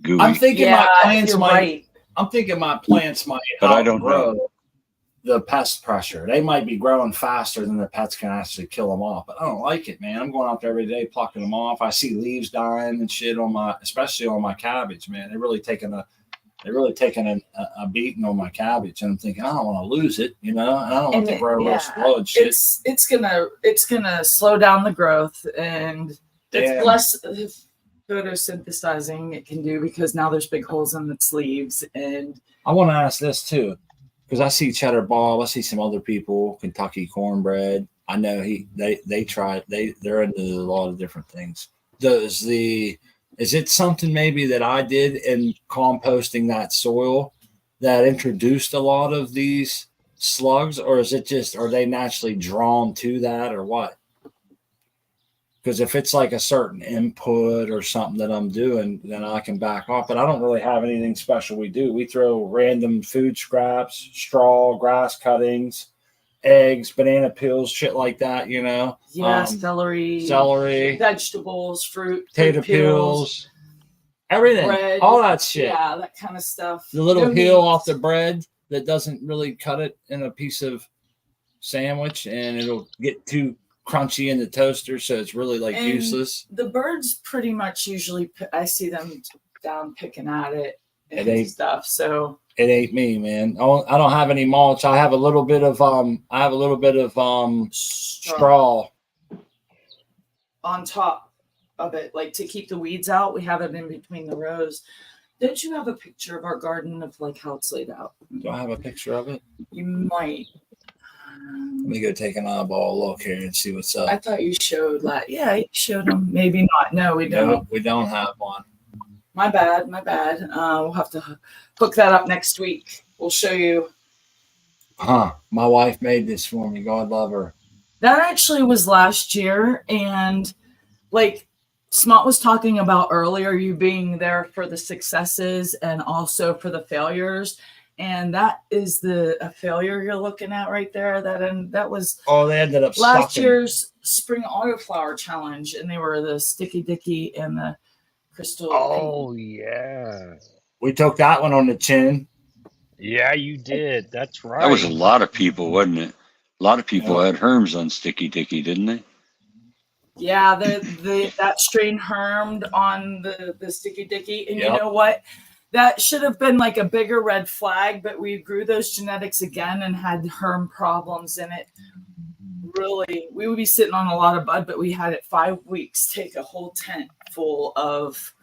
gooey. I'm thinking my plants might. Right. I'm thinking my plants might. But I don't know the pest pressure. They might be growing faster than the pets can actually kill them off. But I don't like it, man. I'm going out there every day plucking them off. I see leaves dying and shit especially on my cabbage, man. They're really taking a beating on my cabbage, and I'm thinking I don't want to lose it, and I don't want to grow real slow and shit. It's gonna slow down the growth, and it's less photosynthesizing it can do because now there's big holes in its leaves. And I want to ask this too, because I see Cheddar Bob, I see some other people, Kentucky Cornbread. I know they're into a lot of different things. Is it something maybe that I did in composting that soil that introduced a lot of these slugs, or is it just, are they naturally drawn to that, or what? Because if it's like a certain input or something that I'm doing, then I can back off. But I don't really have anything special we do. We throw random food scraps, straw, grass cuttings, eggs, banana peels, shit like that, celery, vegetables, fruit, potato peels, everything, bread, all that shit. Yeah, that kind of stuff. The little peel off the bread that doesn't really cut it in a piece of sandwich, and it'll get too crunchy in the toaster, so it's really like useless. The birds pretty much usually, I see them down picking at it and stuff. So it ain't me, man. I don't have any mulch. I have a little bit of straw. on top of it, like to keep the weeds out. We have it in between the rows. Don't you have a picture of our garden of like how it's laid out? Do I have a picture of it? You might. Let me go take an eyeball look here and see what's up. I thought you showed that. Yeah, you showed them. Maybe not. No, we don't. No, we don't have one. My bad. My bad. We'll have to hook that up next week. We'll show you. My wife made this for me. God love her. That actually was last year. And like Smot was talking about earlier, you being there for the successes and also for the failures. And that is a failure you're looking at right there. That was They ended up last sucking. year's spring autoflower challenge, and they were the Sticky Dicky and the Crystal. Oh, yeah. We took that one on the chin. Yeah, you did. That's right. That was a lot of people, wasn't it? A lot of people had herms on Sticky Dicky, didn't they? Yeah, that strain hermed on the Sticky Dicky, and you know what? That should have been like a bigger red flag, but we grew those genetics again and had herm problems in it. Really, we would be sitting on a lot of bud, but we had it 5 weeks take a whole tent full of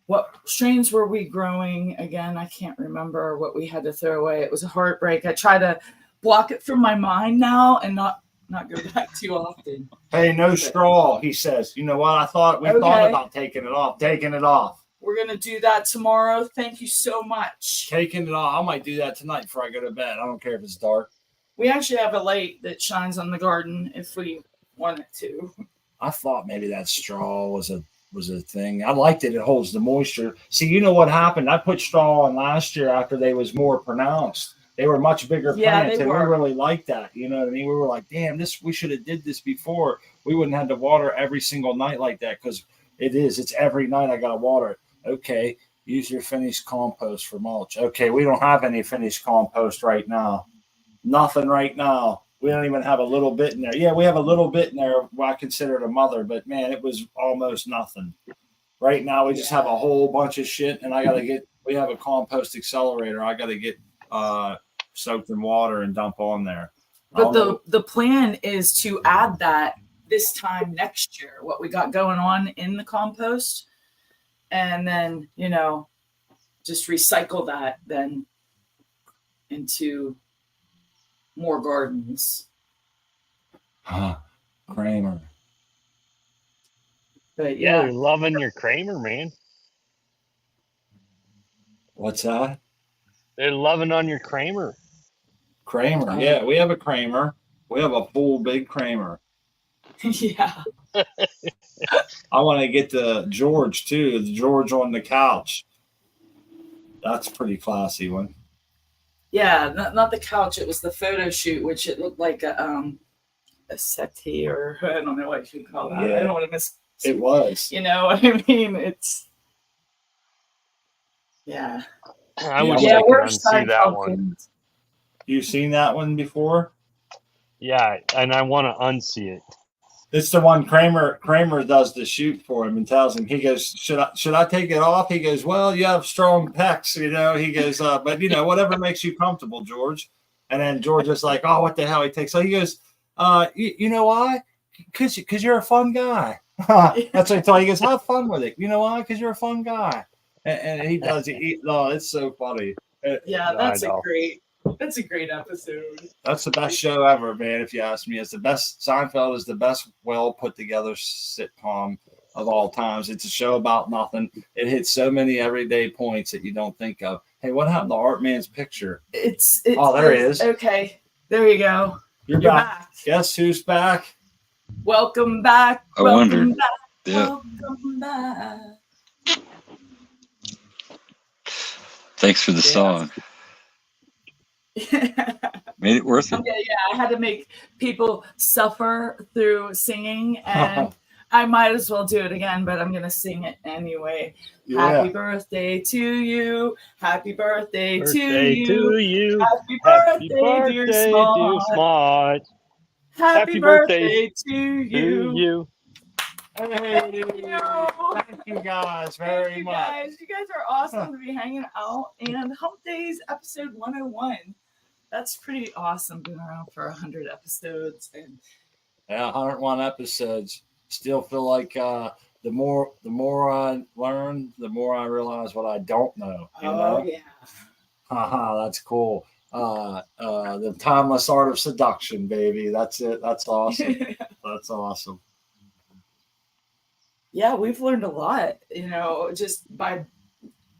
what strains were we growing again? I can't remember what we had to throw away. It was a heartbreak. I try to block it from my mind now and not go back too often. Hey, no straw, he says. You know what? I thought we thought about taking it off. We're going to do that tomorrow. Thank you so much. Taking it off. I might do that tonight before I go to bed. I don't care if it's dark. We actually have a light that shines on the garden if we want it to. I thought maybe that straw was a thing. I liked it. It holds the moisture. See, you know what happened? I put straw on last year after they was more pronounced. They were much bigger plants, and we really liked that. You know what I mean? We were like, damn, we should have did this before. We wouldn't have to water every single night like that because it's every night I got to water it. Okay, use your finished compost for mulch. Okay, we don't have any finished compost right now. Nothing right now. We don't even have a little bit in there. Yeah, we have a little bit in there. I consider it a mother, but man, it was almost nothing. Right now, we just have a whole bunch of shit, and we have a compost accelerator. I got to get soaked in water and dump on there. But the plan is to add that this time next year, what we got going on in the compost. And then, just recycle that then into more gardens. Kramer. But yeah, you're loving your Kramer, man. What's that? They're loving on your Kramer. Kramer. Yeah, we have a Kramer. We have a full big Kramer. Yeah. I want to get the George too. The George on the couch. That's a pretty classy one. Yeah, not the couch. It was the photo shoot, which it looked like a settee, or I don't know what you call that. Yeah, I don't want to miss. It was. You know what I mean? It's I wish I could unsee that one. You've seen that one before? Yeah, and I want to unsee it. It's the one Kramer does the shoot for him and tells him, he goes, should I take it off? He goes, well, you have strong pecs, he goes, but whatever makes you comfortable, George. And then George is like, oh, what the hell? He takes, so he goes, you know why? Cause you're a fun guy. That's what I tell you. He goes, have fun with it. You know why? Cause you're a fun guy. And he does it. It's so funny. Yeah, that's a great episode. That's the best show ever, man. If you ask me, it's the best. Seinfeld is the best, well put together sitcom of all times. It's a show about nothing. It hits so many everyday points that you don't think of. Hey, what happened to Art Man's picture? There he is. Okay, there you go. You're back. Guess who's back? Welcome back. I wondered. Yeah. Welcome back. Thanks for the song. Made it worth it. Yeah, I had to make people suffer through singing, and I might as well do it again, but I'm going to sing it anyway. Yeah. Happy birthday to you. Happy birthday to you. Happy birthday, dear Smot. Happy birthday to you. Hey, thank you guys very much. You guys are awesome to be hanging out. And Humpdazed episode 101. That's pretty awesome. Been around for 100 episodes. And 101 episodes. still feel like the more I learn, the more I realize what I don't know. You know? Yeah. Haha, that's cool. The timeless art of seduction, baby. That's it. That's awesome. That's awesome. Yeah, we've learned a lot, just by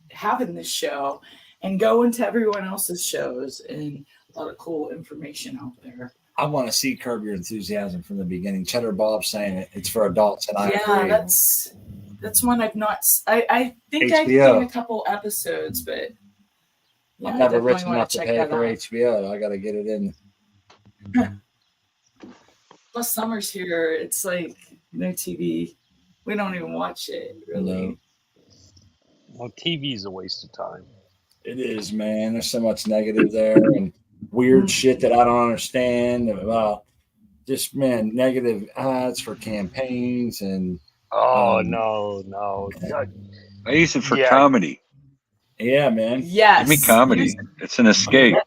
having this show and going to everyone else's shows, and a lot of cool information out there. I want to see Curb Your Enthusiasm from the beginning. Cheddar Bob saying it's for adults, and I agree. That's one I've not. I think I've HBO. seen a couple episodes, but I'm never rich enough to pay for HBO. I got to get it in. Plus, summer's here. It's like no TV. We don't even watch it, really. No. Well, TV's a waste of time. It is, man. There's so much negative there and weird shit that I don't understand about just, man, negative ads for campaigns and. No. I use it for comedy. Yeah, man. Yes. Give me comedy. It's an escape.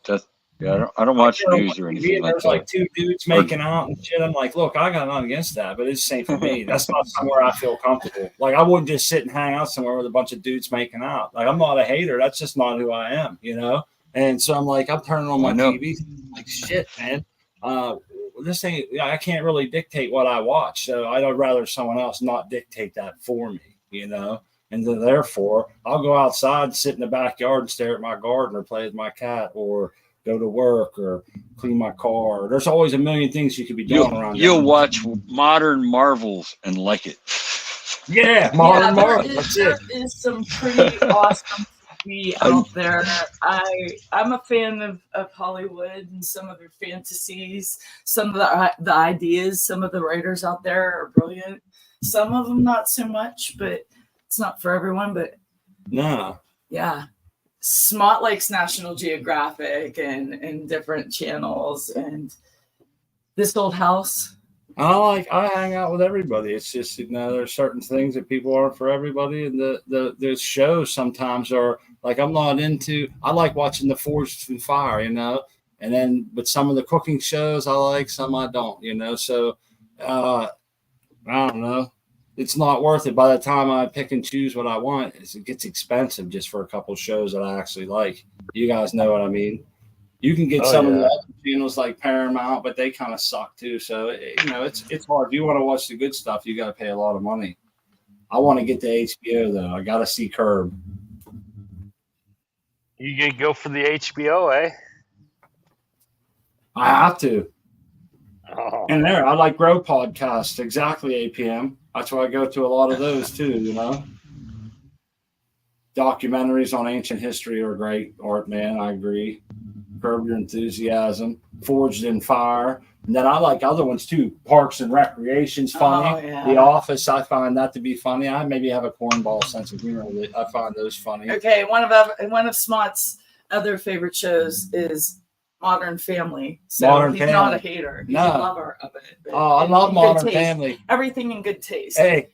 I don't watch news or anything like there's that. like two dudes making out and shit. I'm like, look, I got nothing against that, but it's the same for me. That's not somewhere I feel comfortable. Like, I wouldn't just sit and hang out somewhere with a bunch of dudes making out. Like, I'm not a hater. That's just not who I am, And so I'm like, I'm turning on my TV. Like, shit, man. This thing, I can't really dictate what I watch. So I'd rather someone else not dictate that for me, And then therefore, I'll go outside, sit in the backyard and stare at my garden or play with my cat or go to work or clean my car. There's always a million things you could be doing around. You'll watch modern marvels and like it. Yeah, modern marvels. There is some pretty awesome TV out there. I'm a fan of Hollywood and some of their fantasies, some of the ideas. Some of the writers out there are brilliant. Some of them not so much, but it's not for everyone. But no, yeah. Smot likes National Geographic and different channels and This Old House. I hang out with everybody. It's just, there's certain things that people aren't for everybody. And the shows sometimes are like, I like watching The Forged Through Fire, but some of the cooking shows I like, some I don't, so I don't know. It's not worth it. By the time I pick and choose what I want, it gets expensive just for a couple of shows that I actually like. You guys know what I mean? You can get some of the other channels like Paramount, but they kind of suck too. So, it's hard. If you want to watch the good stuff, you got to pay a lot of money. I want to get to HBO, though. I got to see Curb. You gonna go for the HBO, eh? I have to. Oh. And I like Grow Podcasts, exactly APM. That's why I go to a lot of those too, Documentaries on ancient history are great art, man. I agree. Curb Your Enthusiasm, Forged in Fire. And then I like other ones too. Parks and Recreation's funny. Oh, yeah. The Office, I find that to be funny. I maybe have a cornball sense of humor. I find those funny. Okay, one of Smot's other favorite shows is Modern Family. So Modern he's Family. not a hater. He's No. a lover of it. I love Modern Family. Everything in good taste. Hey,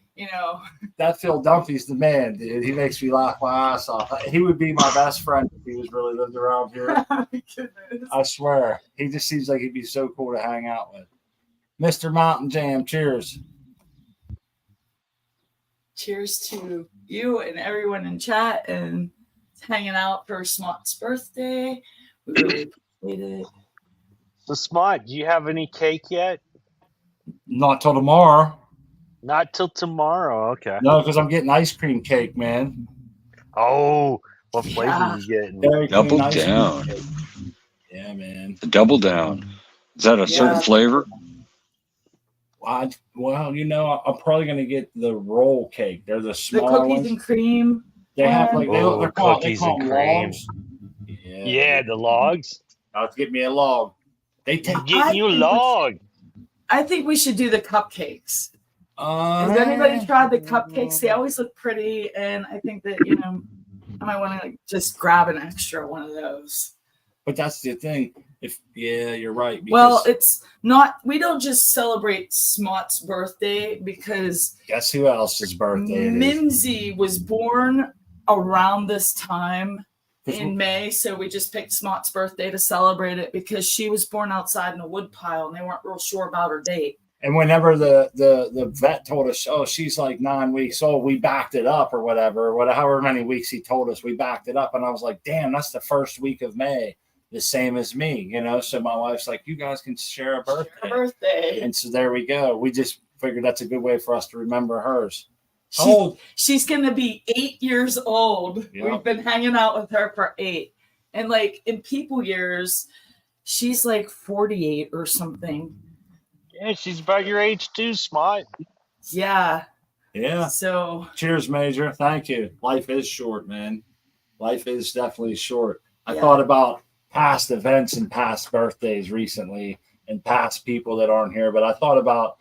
that Phil Dunphy's the man, dude. He makes me laugh my ass off. He would be my best friend if he was really lived around here. I swear. He just seems like he'd be so cool to hang out with. Mr. Mountain Jam, cheers. Cheers to you and everyone in chat and hanging out for Smot's birthday. We really appreciate it. So, Smot, do you have any cake yet? Not till tomorrow. Not till tomorrow. Okay. No, because I'm getting ice cream cake, man. Oh, what flavor are you getting? Double down. Yeah, man. The double down. Is that a certain flavor? I'm probably going to get the roll cake. They're the small cookies ones. and cream. They have like they're called cookies and cream. logs. Yeah, the logs. I'll get me a log. Getting you a log. I think we should do the cupcakes. Has anybody tried the cupcakes? They always look pretty, and I think that I might want to just grab an extra one of those. But that's the thing. You're right. Well, it's not. We don't just celebrate Smot's birthday because guess who else's birthday it is? Mimsy was born around this time in May, so we just picked Smot's birthday to celebrate it because she was born outside in a wood pile, and they weren't real sure about her date. And whenever the vet told us, oh, she's like 9 weeks old, we backed it up or whatever, however many weeks he told us, we backed it up. And I was like, damn, that's the first week of May, the same as me, you know? So my wife's like, you guys can share a birthday. And so there we go. We just figured that's a good way for us to remember hers. She's going to be 8 years old. Yep. We've been hanging out with her for 8. And like in people years, she's like 48 or something. Yeah, she's about your age too, Smart. Yeah. So cheers, Major. Thank you. Life is short, man. Life is definitely short. I thought about past events and past birthdays recently and past people that aren't here, but I thought about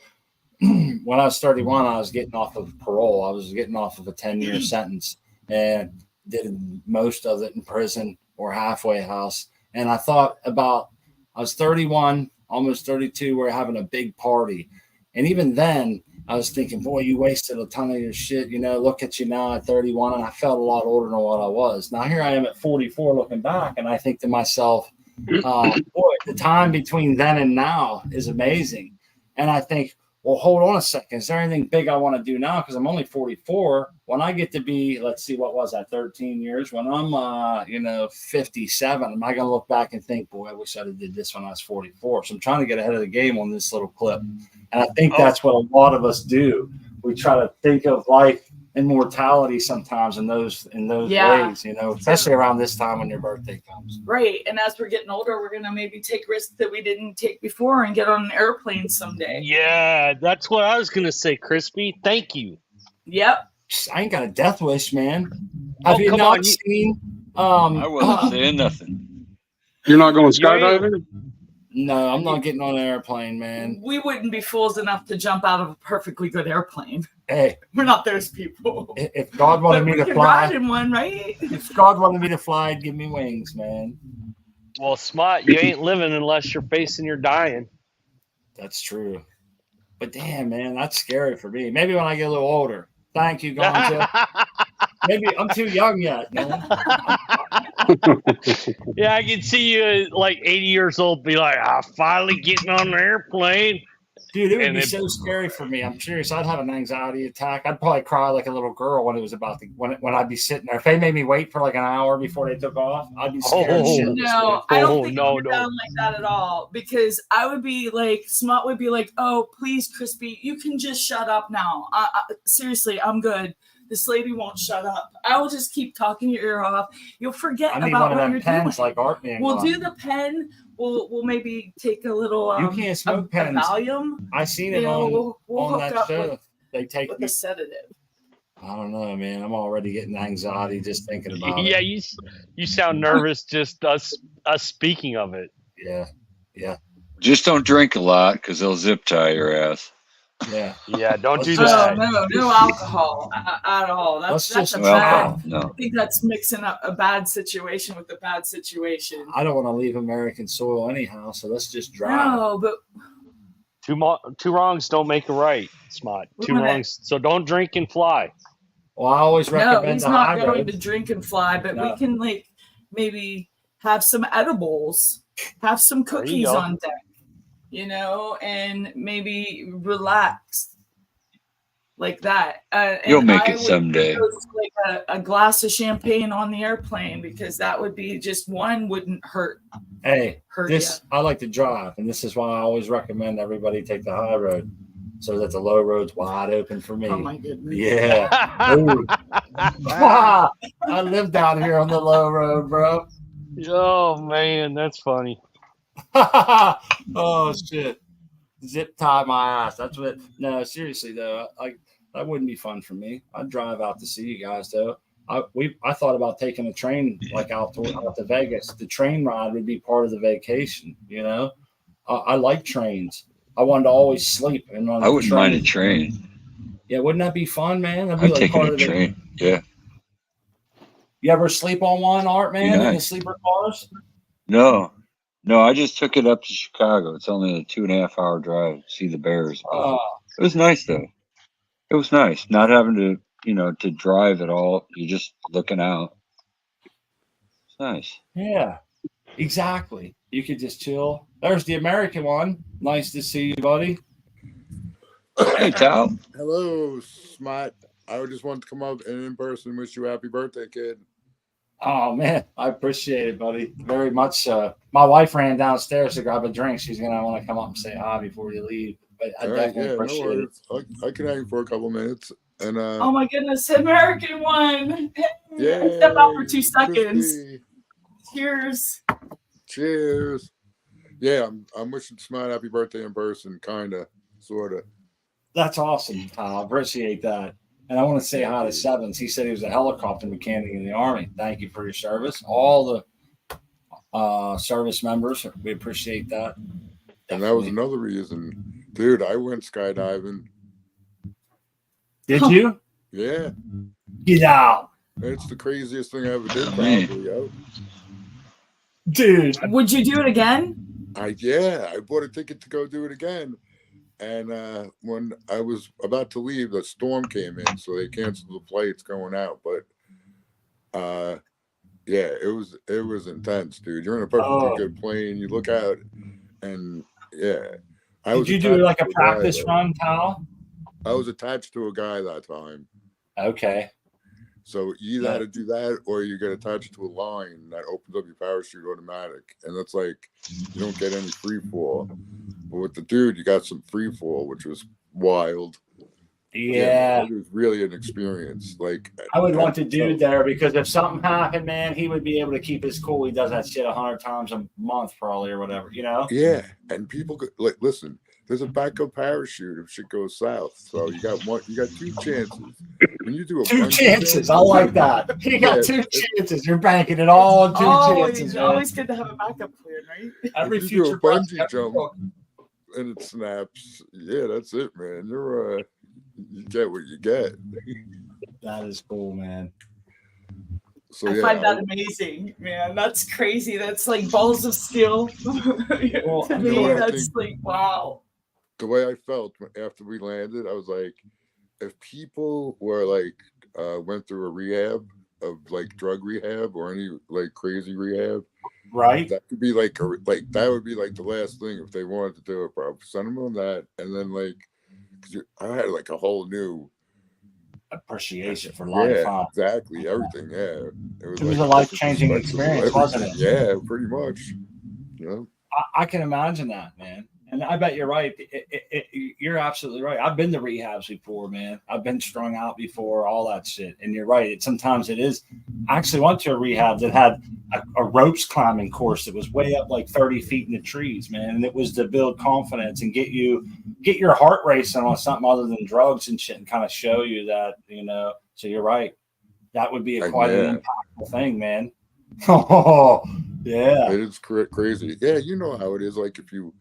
when I was 31, I was getting off of parole. I was getting off of a 10-year sentence and did most of it in prison or halfway house. And I thought about, I was 31, almost 32, we're having a big party. And even then, I was thinking, boy, you wasted a ton of your shit. You know, look at you now at 31. And I felt a lot older than what I was. Now here I am at 44 looking back. And I think to myself, boy, the time between then and now is amazing. And I think, well, hold on a second. Is there anything big I want to do now? Because I'm only 44. When I get to be, let's see, what was that, 13 years? When I'm, 57, am I going to look back and think, boy, I wish I'd have did this when I was 44? So I'm trying to get ahead of the game on this little clip. And I think that's what a lot of us do. We try to think of life and mortality sometimes in those ways, you know, especially around this time when your birthday comes. Right. And as we're getting older, we're going to maybe take risks that we didn't take before and get on an airplane someday. Yeah, that's what I was going to say, Crispy. Thank you. Yep. I ain't got a death wish, man. Have you not seen? I wasn't saying nothing. You're not going skydiving? No, I'm not getting on an airplane, man. We wouldn't be fools enough to jump out of a perfectly good airplane. Hey, we're not those people. If God wanted me to fly, ride in one, right? If God wanted me to fly, give me wings, man. Well, Smart, you ain't living unless you're facing your dying. That's true. But damn, man, that's scary for me. Maybe when I get a little older. Thank you, Gonzo. Maybe I'm too young yet, man. Yeah, I can see you like 80 years old be like, I'm finally getting on an airplane. Dude, it would be so scary for me. I'm serious. I'd have an anxiety attack. I'd probably cry like a little girl when it was about to, when I'd be sitting there. If they made me wait for like an hour before they took off, I'd be scared. No, I don't think you're down like that at all. Because I would be like, Smut would be like, oh, please, Crispy, you can just shut up now. Seriously, I'm good. This lady won't shut up. I will just keep talking your ear off. You'll forget about what you're doing. Like Art Man. We'll do the pen. We'll maybe take a little. You can't smoke pens. Valium. I seen it on that show. They take with a sedative. I don't know, man. I'm already getting anxiety just thinking about it. Yeah, you sound nervous just us speaking of it. Yeah. Just don't drink a lot because they'll zip tie your ass. Yeah, don't do that. No alcohol at all. That's a bad. No. I think that's mixing up a bad situation with a bad situation. I don't want to leave American soil anyhow, so let's just drive. No, but two wrongs don't make a right, Smart. Two wrongs. So don't drink and fly. Well, I always recommend. No, he's not going to drink and fly, but we can like maybe have some edibles, have some cookies on deck. You know, and maybe relax like that. You'll make it someday. Like a glass of champagne on the airplane because that would be just one wouldn't hurt. Hey, I like to drive, and this is why I always recommend everybody take the high road so that the low road's wide open for me. Oh my goodness! Yeah, I live down here on the low road, bro. Oh man, that's funny. Oh shit! Zip tie my ass. That's what. No, seriously though, that wouldn't be fun for me. I'd drive out to see you guys though. I thought about taking a train like out to Vegas. The train ride would be part of the vacation. You know, I like trains. I wanted to always sleep. And I wouldn't mind a train. Yeah, wouldn't that be fun, man? That'd be I'd take a train. Yeah. You ever sleep on one, Art Man, in the sleeper cars? No, I just took it up to Chicago. It's only a 2.5 hour drive to see the Bears. It was nice though. It was nice not having to drive at all. You're just looking out. It's nice. Yeah, exactly. You could just chill. There's the American one. Nice to see you, buddy. Hey, Tal. Hello, Smart. I just wanted to come up and in person wish you a happy birthday, kid. Oh man, I appreciate it, buddy. Very much so. My wife ran downstairs to grab a drink. She's gonna want to come up and say hi before you leave. But I All right, definitely yeah, no appreciate it. worries. I can hang for a couple minutes. And Oh my goodness, American one. I step out for 2 seconds. Christy. Cheers. Cheers. Yeah, I'm wishing Smart happy birthday in person, kinda, sorta. That's awesome, Tom. I appreciate that. And I want to say hi to Sevens. He said he was a helicopter mechanic in the Army. Thank you for your service. All the service members, we appreciate that. And that was another reason. Dude, I went skydiving. Did you? Yeah. Get out. It's the craziest thing I ever did, probably, yo. Dude. Would you do it again? I bought a ticket to go do it again. And when I was about to leave, the storm came in, so they canceled the flights going out. But yeah, it was intense, dude. You're in a perfectly good plane. You look out, and yeah. Did you do like a practice run, Tal? I was attached to a guy that time. Okay. So you either had to do that, or you get attached to a line that opens up your parachute automatic, and that's like you don't get any free fall. But with the dude, you got some free fall, which was wild. Yeah, it was really an experience. Like I would want to do there because if something happened, man, he would be able to keep his cool. He does that shit 100 times a month, probably, or whatever, you know? Yeah, and people could, like, listen. There's a backup parachute if shit goes south. So you got 2 chances. When you do 2 chances, I like that. You got 2 chances. You're banking it all on 2 chances. It's always good to have a backup plan, right? Every if you do a future bungee jump and it snaps, yeah, that's it, man. You're you get what you get. That is cool, man. So I find that amazing, man. That's crazy. That's like balls of steel. To me, that's like wow. The way I felt after we landed, I was like, if people were like went through a rehab of like drug rehab or any like crazy rehab, right? That could be like that would be like the last thing if they wanted to do it, bro. Send them on that, and then like, I had like a whole new appreciation for life. Yeah, exactly. Everything. Yeah, it was a life-changing experience, wasn't it? Yeah, pretty much. Yeah. I can imagine that, man. And I bet you're right. You're absolutely right. I've been to rehabs before, man. I've been strung out before, all that shit. And you're right. Sometimes it is. I actually went to a rehab that had a ropes climbing course that was way up like 30 feet in the trees, man. And it was to build confidence and get your heart racing on something other than drugs and shit, and kind of show you that, you know. So you're right. That would be quite an impactful thing, man. Oh, yeah. It is crazy. Yeah, you know how it is. Like if you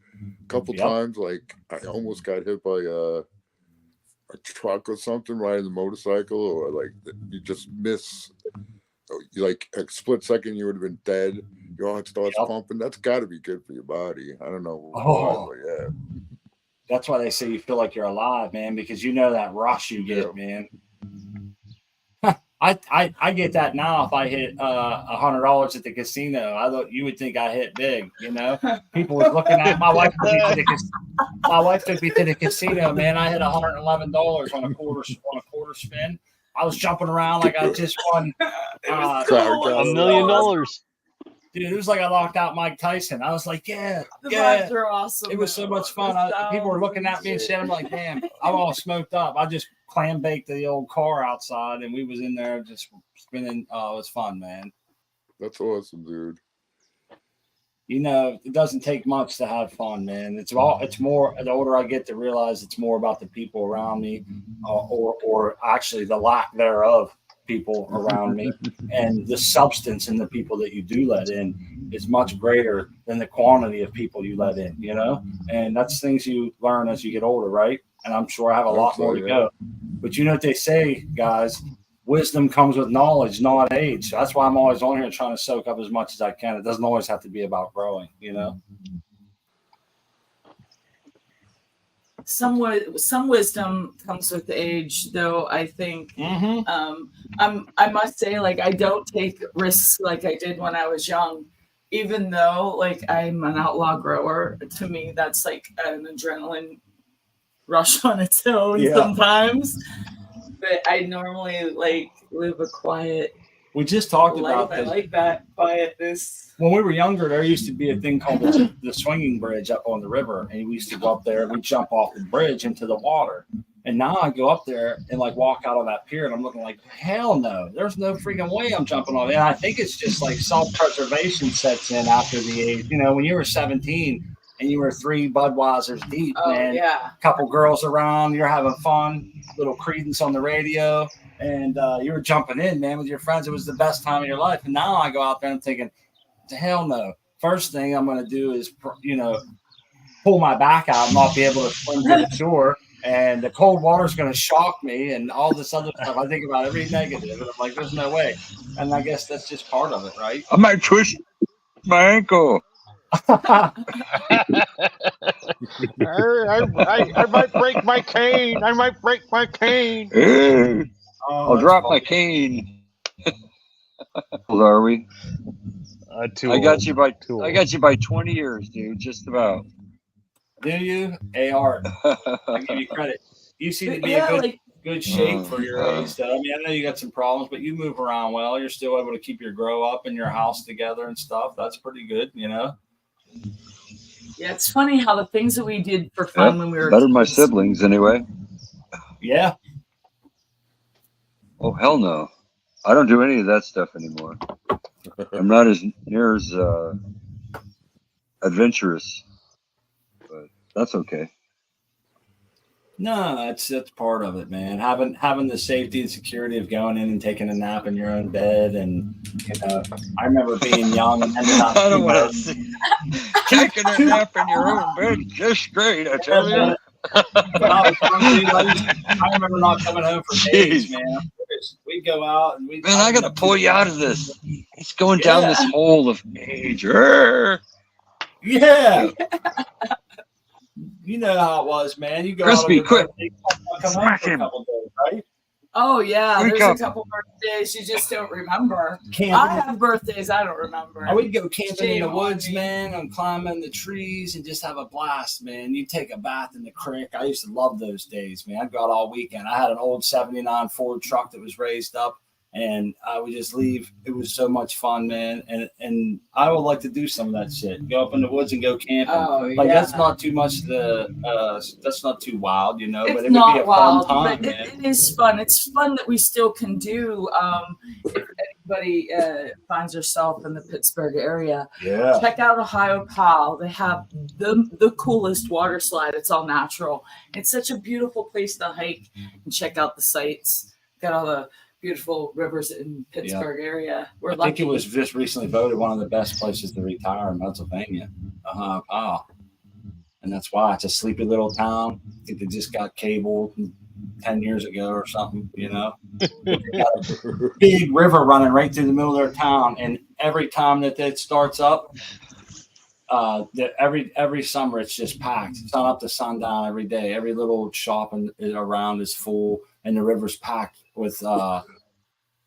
couple times, like I almost got hit by a truck or something riding the motorcycle, or like you just miss, you like a split second you would have been dead. Your heart starts pumping. That's got to be good for your body. I don't know why, but yeah. That's why they say you feel like you're alive, man, because you know that rush you get, man. I get that now. If I hit $100 at the casino, I thought you would think I hit big. You know, people was looking at my wife. My wife took me to the casino. Man, I hit $111 on a quarter spin. I was jumping around like I just won $1 million. Dude, it was like I locked out Mike Tyson. I was like, yeah, the vibes are awesome. It was so much fun. People were looking at me and shit. I'm like, damn, I'm all smoked up. I just clam baked the old car outside, and we was in there just spinning. Oh, it was fun, man. That's awesome, dude. You know, it doesn't take much to have fun, man. It's more. The older I get, to realize it's more about the people around me, or actually the lack thereof. People around me, and the substance in the people that you do let in is much greater than the quantity of people you let in, you know. And that's things you learn as you get older, right? And I'm sure I have a lot more to go. But you know what they say, guys, wisdom comes with knowledge, not age. So that's why I'm always on here trying to soak up as much as I can. It doesn't always have to be about growing, you know. Some wisdom comes with age, though. I think I must say, like, I don't take risks like I did when I was young, even though like I'm an outlaw grower. To me, that's like an adrenaline rush on its own sometimes. But I normally like live a quiet We just talked life. about I this. like that quietness. When we were younger, there used to be a thing called the swinging bridge up on the river, and we used to go up there and we jump off the bridge into the water. And now I go up there and like walk out on that pier, and I'm looking like, hell no, there's no freaking way I'm jumping on it. And I think it's just like self-preservation sets in after the age. You know, when you were 17 and you were 3 Budweisers deep, man, Yeah. couple girls around, you're having fun, little Creedence on the radio, and you were jumping in, man, with your friends. It was the best time of your life. And now I go out there and I'm thinking, hell no. First thing I'm going to do is, pull my back out and not be able to swim to the shore. And the cold water is going to shock me and all this other stuff. I think about every negative. And I'm like, there's no way. And I guess that's just part of it, right? I might twist my ankle. I might break my cane. I might break my cane. I'll drop my cane. How old are we? I got you by 20 years, dude. Just about. Do you? AR. I give you credit. You seem to be in good shape for your age. Though. I mean, I know you got some problems, but you move around well. You're still able to keep your grow up and your house together and stuff. That's pretty good, you know? Yeah, it's funny how the things that we did for fun when we were better than my siblings, anyway. Yeah. Oh, hell no. I don't do any of that stuff anymore. I'm not as near as adventurous. That's okay. No, that's part of it, man. Having the safety and security of going in and taking a nap in your own bed, and I remember being young and ended up. I don't want to see taking a nap in your own bed. Just great, I tell you. I remember not coming home for days, man. We'd go out and man, I gotta pull you out of this. It's going down this hole of age. Yeah. You know how it was, man. You go Crispy, out quick. Come home for a couple days, right? Oh, yeah. Wake There's up. a couple birthdays you just don't remember. Camping. I have birthdays I don't remember. I would go camping in the Shame on woods, me. man, and climbing the trees and just have a blast, man. You take a bath in the creek. I used to love those days, man. I'd go out all weekend. I had an old 79 Ford truck that was raised up, and I would just leave. It was so much fun, man. And I would like to do some of that shit. Go up in the woods and go camping. Oh, That's not too much. That's not too wild, you know. It's but it not would be a wild, fun time, but man. it is fun. It's fun that we still can do. If anybody finds yourself in the Pittsburgh area, Yeah. check out Ohio Pal. They have the coolest water slide. It's all natural. It's such a beautiful place to hike and check out the sights. Got all the beautiful rivers in Pittsburgh area. We're I lucky. think it was just recently voted one of the best places to retire in Pennsylvania. And that's why it's a sleepy little town. I think they just got cable 10 years ago or something, you know. They got a big river running right through the middle of their town, and every time that it starts up, every summer it's just packed. Sun up to sundown every day. Every little shop around is full, and the river's packed with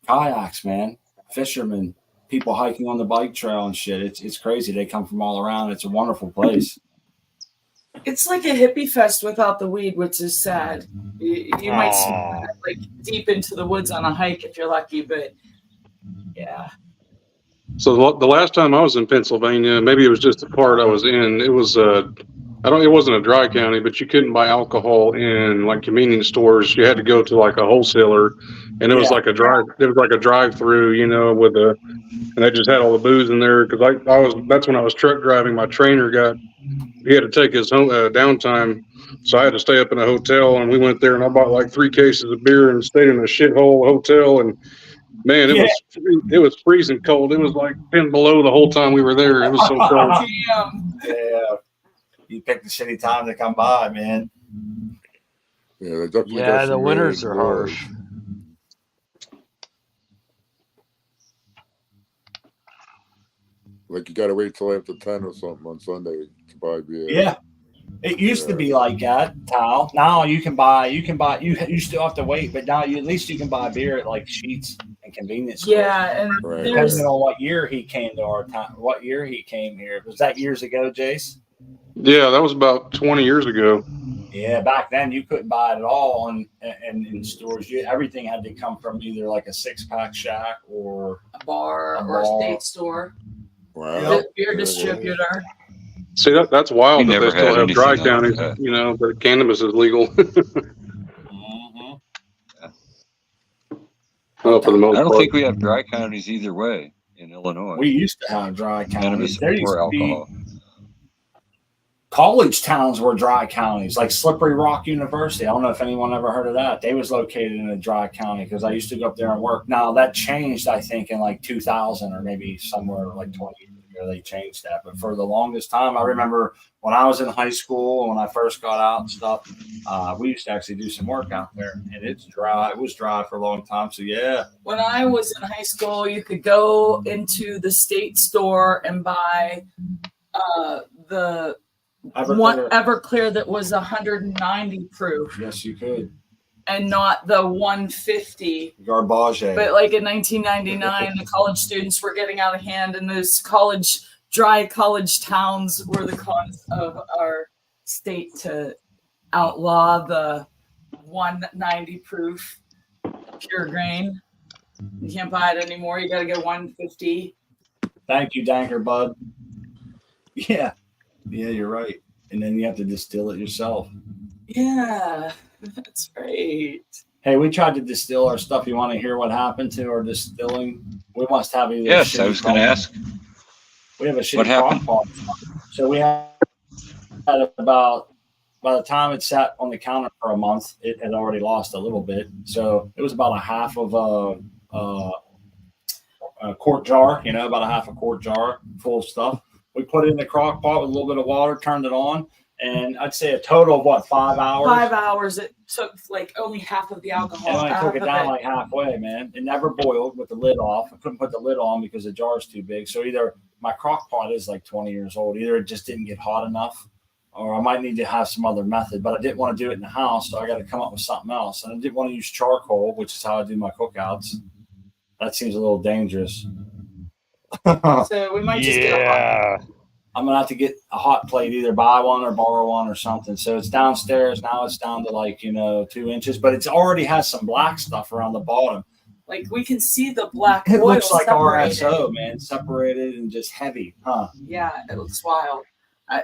kayaks, man, fishermen, people hiking on the bike trail and shit. It's crazy. They come from all around. It's a wonderful place. It's like a hippie fest without the weed, which is sad. You might see like deep into the woods on a hike if you're lucky, but yeah. So the last time I was in Pennsylvania, maybe it was just the part I was in. It was it wasn't a dry county, but you couldn't buy alcohol in like convenience stores. You had to go to like a wholesaler, and it was like a drive-through, you know, and they just had all the booze in there. Because that's when I was truck driving. My trainer he had to take his home downtime, so I had to stay up in a hotel, and we went there, and I bought like 3 cases of beer and stayed in a shithole hotel, and man, it was freezing cold. It was like 10 below the whole time we were there. It was so cold. Damn. Yeah, you picked a shitty time to come by, man. Yeah, they definitely got the some winters rain are harsh. Like you got to wait till after 10 or something on Sunday to buy beer. Yeah. It used to be like that, Tal. Now you still have to wait, but now at least you can buy beer at like Sheetz and convenience stores. Yeah, and Right. there's Depending on what year he came to our town, what year he came here. Was that years ago, Jace? Yeah, that was about 20 years ago. Yeah, back then you couldn't buy it at all in stores. Everything had to come from either like a 6-pack shack or A bar A or a bar. state store. Wow. Beer distributor. See, that's We wild that they never still had have dry anything like counties, that. you know, but cannabis is legal. Mhm. Well, for the I most don't part. think we have dry counties either way in Illinois. We used to have dry counties. Cannabis There used or to be alcohol. college towns were dry counties, like Slippery Rock University. I don't know if anyone ever heard of that. They was located in a dry county because I used to go up there and work. Now that changed, I think, in like 2000 or maybe somewhere like 20 years ago they changed that. But for the longest time, I remember when I was in high school, when I first got out and stuff, we used to actually do some work out there, and it's dry. It was dry for a long time. So yeah, When I was in high school, you could go into the state store and buy the one Everclear that was 190 proof yes, you could. and not the 150. Garbage. But like in 1999, the college students were getting out of hand, and those dry college towns were the cause of our state to outlaw the 190 proof pure grain. You can't buy it anymore. You got to get 150. Thank you, Danker Bud. Yeah, you're right. And then you have to distill it yourself. Yeah, that's right. Hey, we tried to distill our stuff. You want to hear what happened to our distilling? We must have either. Yes, I was going to ask. We have a shitty What happened? crock pot. So we had about, by the time it sat on the counter for a month, it had already lost a little bit. So it was about a half of a quart jar, about a half a quart jar full of stuff. We put it in the crock pot with a little bit of water, turned it on, and I'd say a total of 5 hours? 5 hours. It took like only half of the alcohol. And I took it down like halfway, man. It never boiled with the lid off. I couldn't put the lid on because the jar's too big. So either my crock pot is like 20 years old. Either it just didn't get hot enough, or I might need to have some other method. But I didn't want to do it in the house, so I got to come up with something else. And I didn't want to use charcoal, which is how I do my cookouts. That seems a little dangerous. So we might just get I'm gonna have to get a hot plate, either buy one or borrow one or something. So it's downstairs now. It's down to like 2 inches, but it's already has some black stuff around the bottom. Like we can see the black It oil looks like separated. RSO, man, separated and just heavy, huh? Yeah, it looks wild.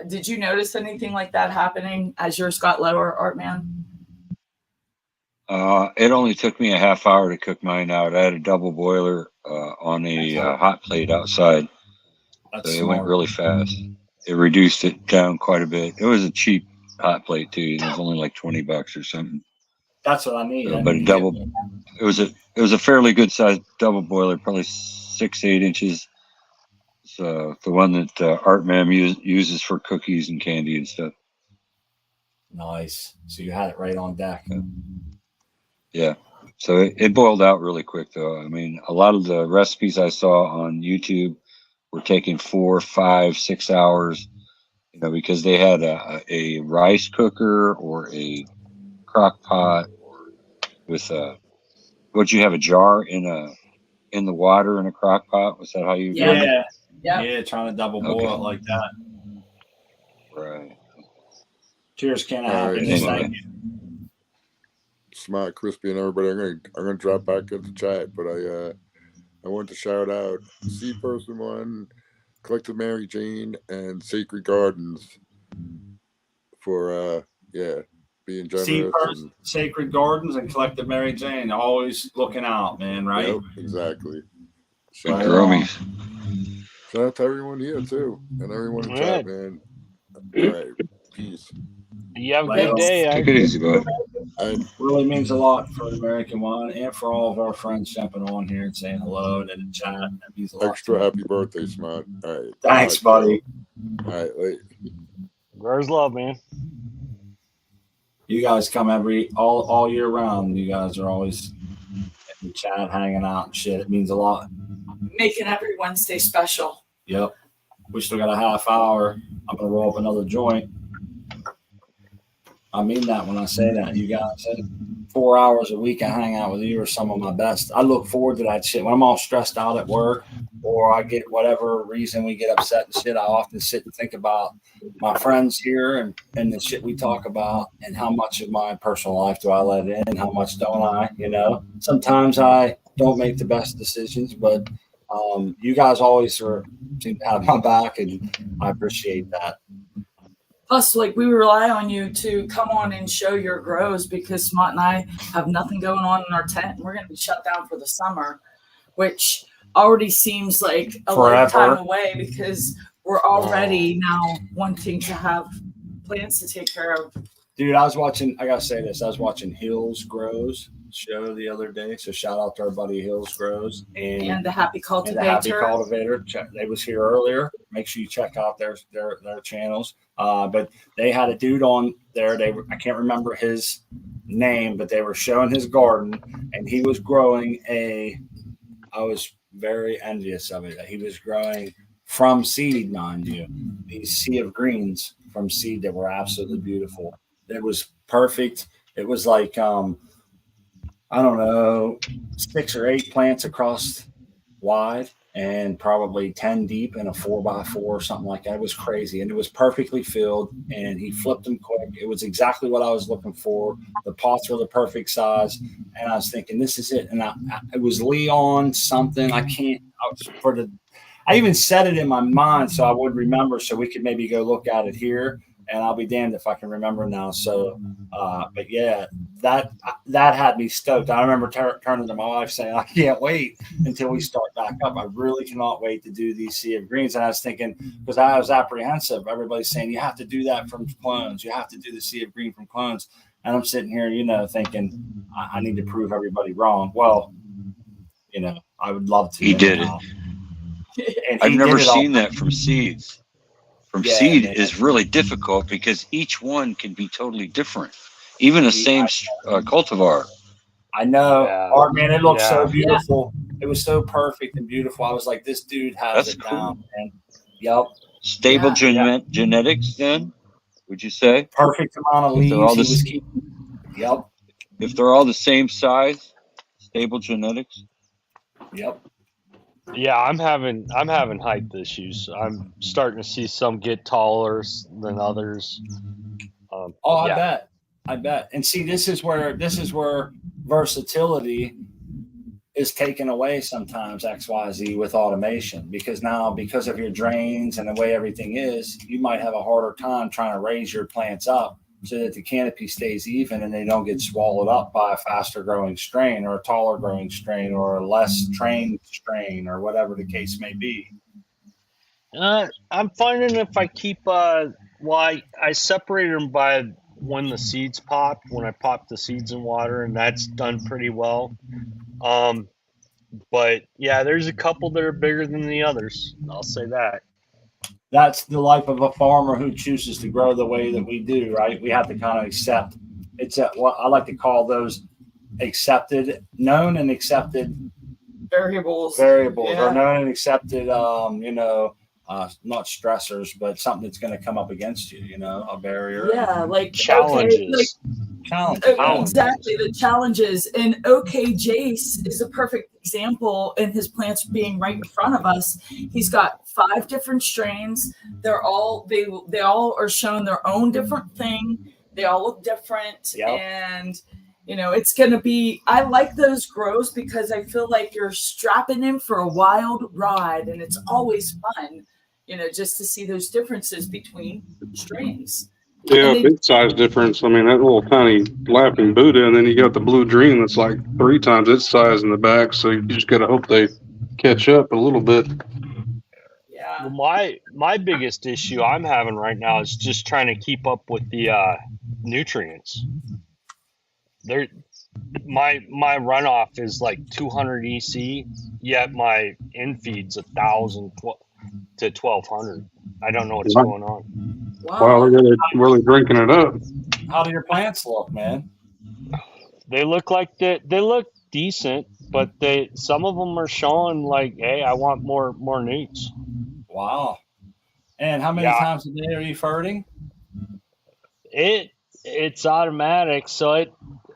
Did you notice anything like that happening as yours got lower, Artman? It only took me a half hour to cook mine out. I had a double boiler on a hot plate outside. So it went really fast. It reduced it down quite a bit. It was a cheap hot plate too. It was only like $20 or something. That's what I need. So, but a double. It was a fairly good sized double boiler, probably 6 to 8 inches. So the one that Artman uses for cookies and candy and stuff. Nice. So you had it right on deck. Yeah. So it boiled out really quick though. I mean, a lot of the recipes I saw on YouTube were taking 4, 5, 6 hours, because they had a rice cooker or a crock pot or with would you have a jar in the water in a crock pot? Was that how you? Yeah, trying to double boil it like that. Right. Cheers, Ken. Thank you. Smart, Crispy, and everybody. I'm gonna drop back into chat, but I want to shout out C Person One, Collective Mary Jane, and Sacred Gardens for being generous. Sacred Gardens and Collective Mary Jane, always looking out, man. Right? Yep, exactly. Shout out to everyone here too, and everyone in chat, man. All right, peace. You have a good day. Take it easy, bud. It really means a lot for the American One and for all of our friends jumping on here and saying hello and in the chat. That means a lot. Extra happy birthday, Smart. All right. Thanks, buddy. All right, wait. Where's love, man? You guys come all year round. You guys are always in the chat, hanging out and shit. It means a lot. Making every Wednesday special. Yep. We still got a half hour. I'm gonna roll up another joint. I mean that when I say that. You guys, 4 hours a week I hang out with you are some of my best. I look forward to that shit. When I'm all stressed out at work or I get whatever reason we get upset and shit, I often sit and think about my friends here and the shit we talk about and how much of my personal life do I let in, how much don't I, you know? Sometimes I don't make the best decisions, but you guys always seem to have my back, and I appreciate that. Plus, like, we rely on you to come on and show your grows because Smot and I have nothing going on in our tent, and we're going to be shut down for the summer, which already seems like a lifetime away because we're already now wanting to have plants to take care of. Dude, I gotta say this, I was watching Hills Grows show the other day, so shout out to our buddy Hills Grows and the Happy Cultivator. They was here earlier. Make sure you check out their channels. But they had a dude on there. I can't remember his name, but they were showing his garden, and he was growing I was very envious of it. He was growing from seed, mind you, these sea of greens from seed that were absolutely beautiful. It was perfect. It was like, I don't know, 6 or 8 plants across wide and probably 10 deep in a 4x4 or something like that. It was crazy. And it was perfectly filled, and he flipped them quick. It was exactly what I was looking for. The pots were the perfect size. And I was thinking, this is it. And it was Leon something. I even said it in my mind so I would remember, so we could maybe go look at it here. And I'll be damned if I can remember now. So, but yeah, that had me stoked. I remember turning to my wife saying, I can't wait until we start back up. I really cannot wait to do these Sea of Greens. And I was thinking, because I was apprehensive, everybody's saying, you have to do that from clones. You have to do the Sea of Green from clones. And I'm sitting here, thinking, I need to prove everybody wrong. Well, I would love to. He did it. I've never seen that from seeds. Seed is really difficult because each one can be totally different. Even the same cultivar. I know. Art, man, it looked so beautiful. It was so perfect and beautiful. I was like, this dude has it down. And yep. Stable genetics, then, would you say? Perfect amount of leaves. Yep. If they're all the same size, stable genetics. Yep. Yeah, I'm having height issues. I'm starting to see some get taller than others. I bet. And see, this is where versatility is taken away sometimes, XYZ, with automation, because now, because of your drains and the way everything is, you might have a harder time trying to raise your plants up so that the canopy stays even and they don't get swallowed up by a faster growing strain or a taller growing strain or a less trained strain or whatever the case may be. I'm finding if I keep, I separate them by when the seeds pop, when I pop the seeds in water, and that's done pretty well. But yeah, there's a couple that are bigger than the others. I'll say that. That's the life of a farmer who chooses to grow the way that we do, right? We have to kind of accept. It's what I like to call those known and accepted variables, or known and accepted, not stressors, but something that's going to come up against you, a barrier. Yeah, like challenges. Exactly, the challenges. And OK Jace is a perfect example in his plants being right in front of us. He's got 5 different strains. They all are showing their own different thing. They all look different. Yep. And it's going to be, I like those grows because I feel like you're strapping in for a wild ride, and it's always fun, just to see those differences between strains. Yeah, big size difference. I mean, that little tiny laughing Buddha, and then you got the blue dream that's like 3 times its size in the back. So you just got to hope they catch up a little bit. Yeah. Well, my biggest issue I'm having right now is just trying to keep up with the nutrients. My runoff is like 200 EC, yet my infeed's 1,000 to 1,200. I don't know what's going on. Wow, they're really drinking it up. How do your plants look, man? They look like they look decent, but some of them are showing like, hey, I want more newts. Wow. And how many times a day are you ferting? It It's automatic, so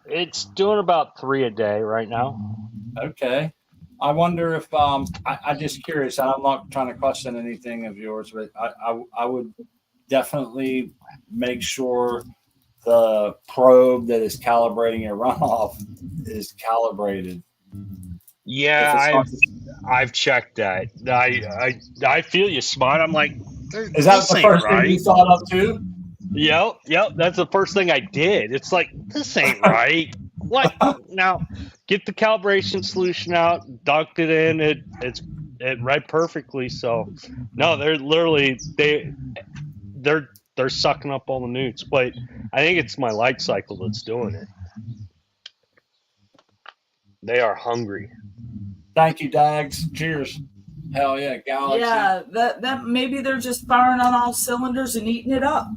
it's doing about 3 a day right now. Okay. I wonder if I'm just curious. I'm not trying to question anything of yours, but I would definitely make sure the probe that is calibrating your runoff is calibrated. Yeah, I've checked that. I feel you, Smart. I'm like, Is that this the ain't first thing you right. thought of too? Yep. That's the first thing I did. It's like, this ain't right. What now? Get the calibration solution out, dunked it in. It read perfectly. So no, they're literally they're sucking up all the newts. But I think it's my light cycle that's doing it. They are hungry. Thank you, Dags. Cheers. Hell yeah, Galaxy. Yeah, that maybe they're just firing on all cylinders and eating it up.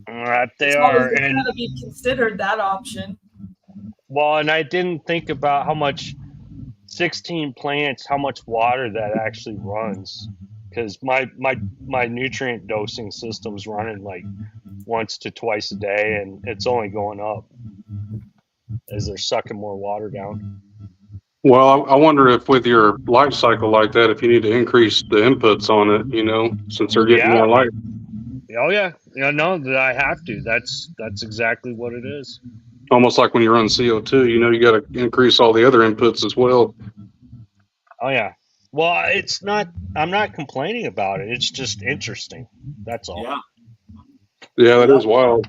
All right, they It's are. always And got to be considered that option. well, and I didn't think about how much 16 plants, how much water that actually runs, because my nutrient dosing system's running like once to twice a day, and it's only going up as they're sucking more water down. Well, I wonder if with your life cycle like that, if you need to increase the inputs on it, since they're getting more light. Oh yeah, no, that I have to. That's exactly what it is. Almost like when you run CO2, you got to increase all the other inputs as well. Oh yeah. Well, it's not. I'm not complaining about it. It's just interesting. That's all. Yeah, that is wild.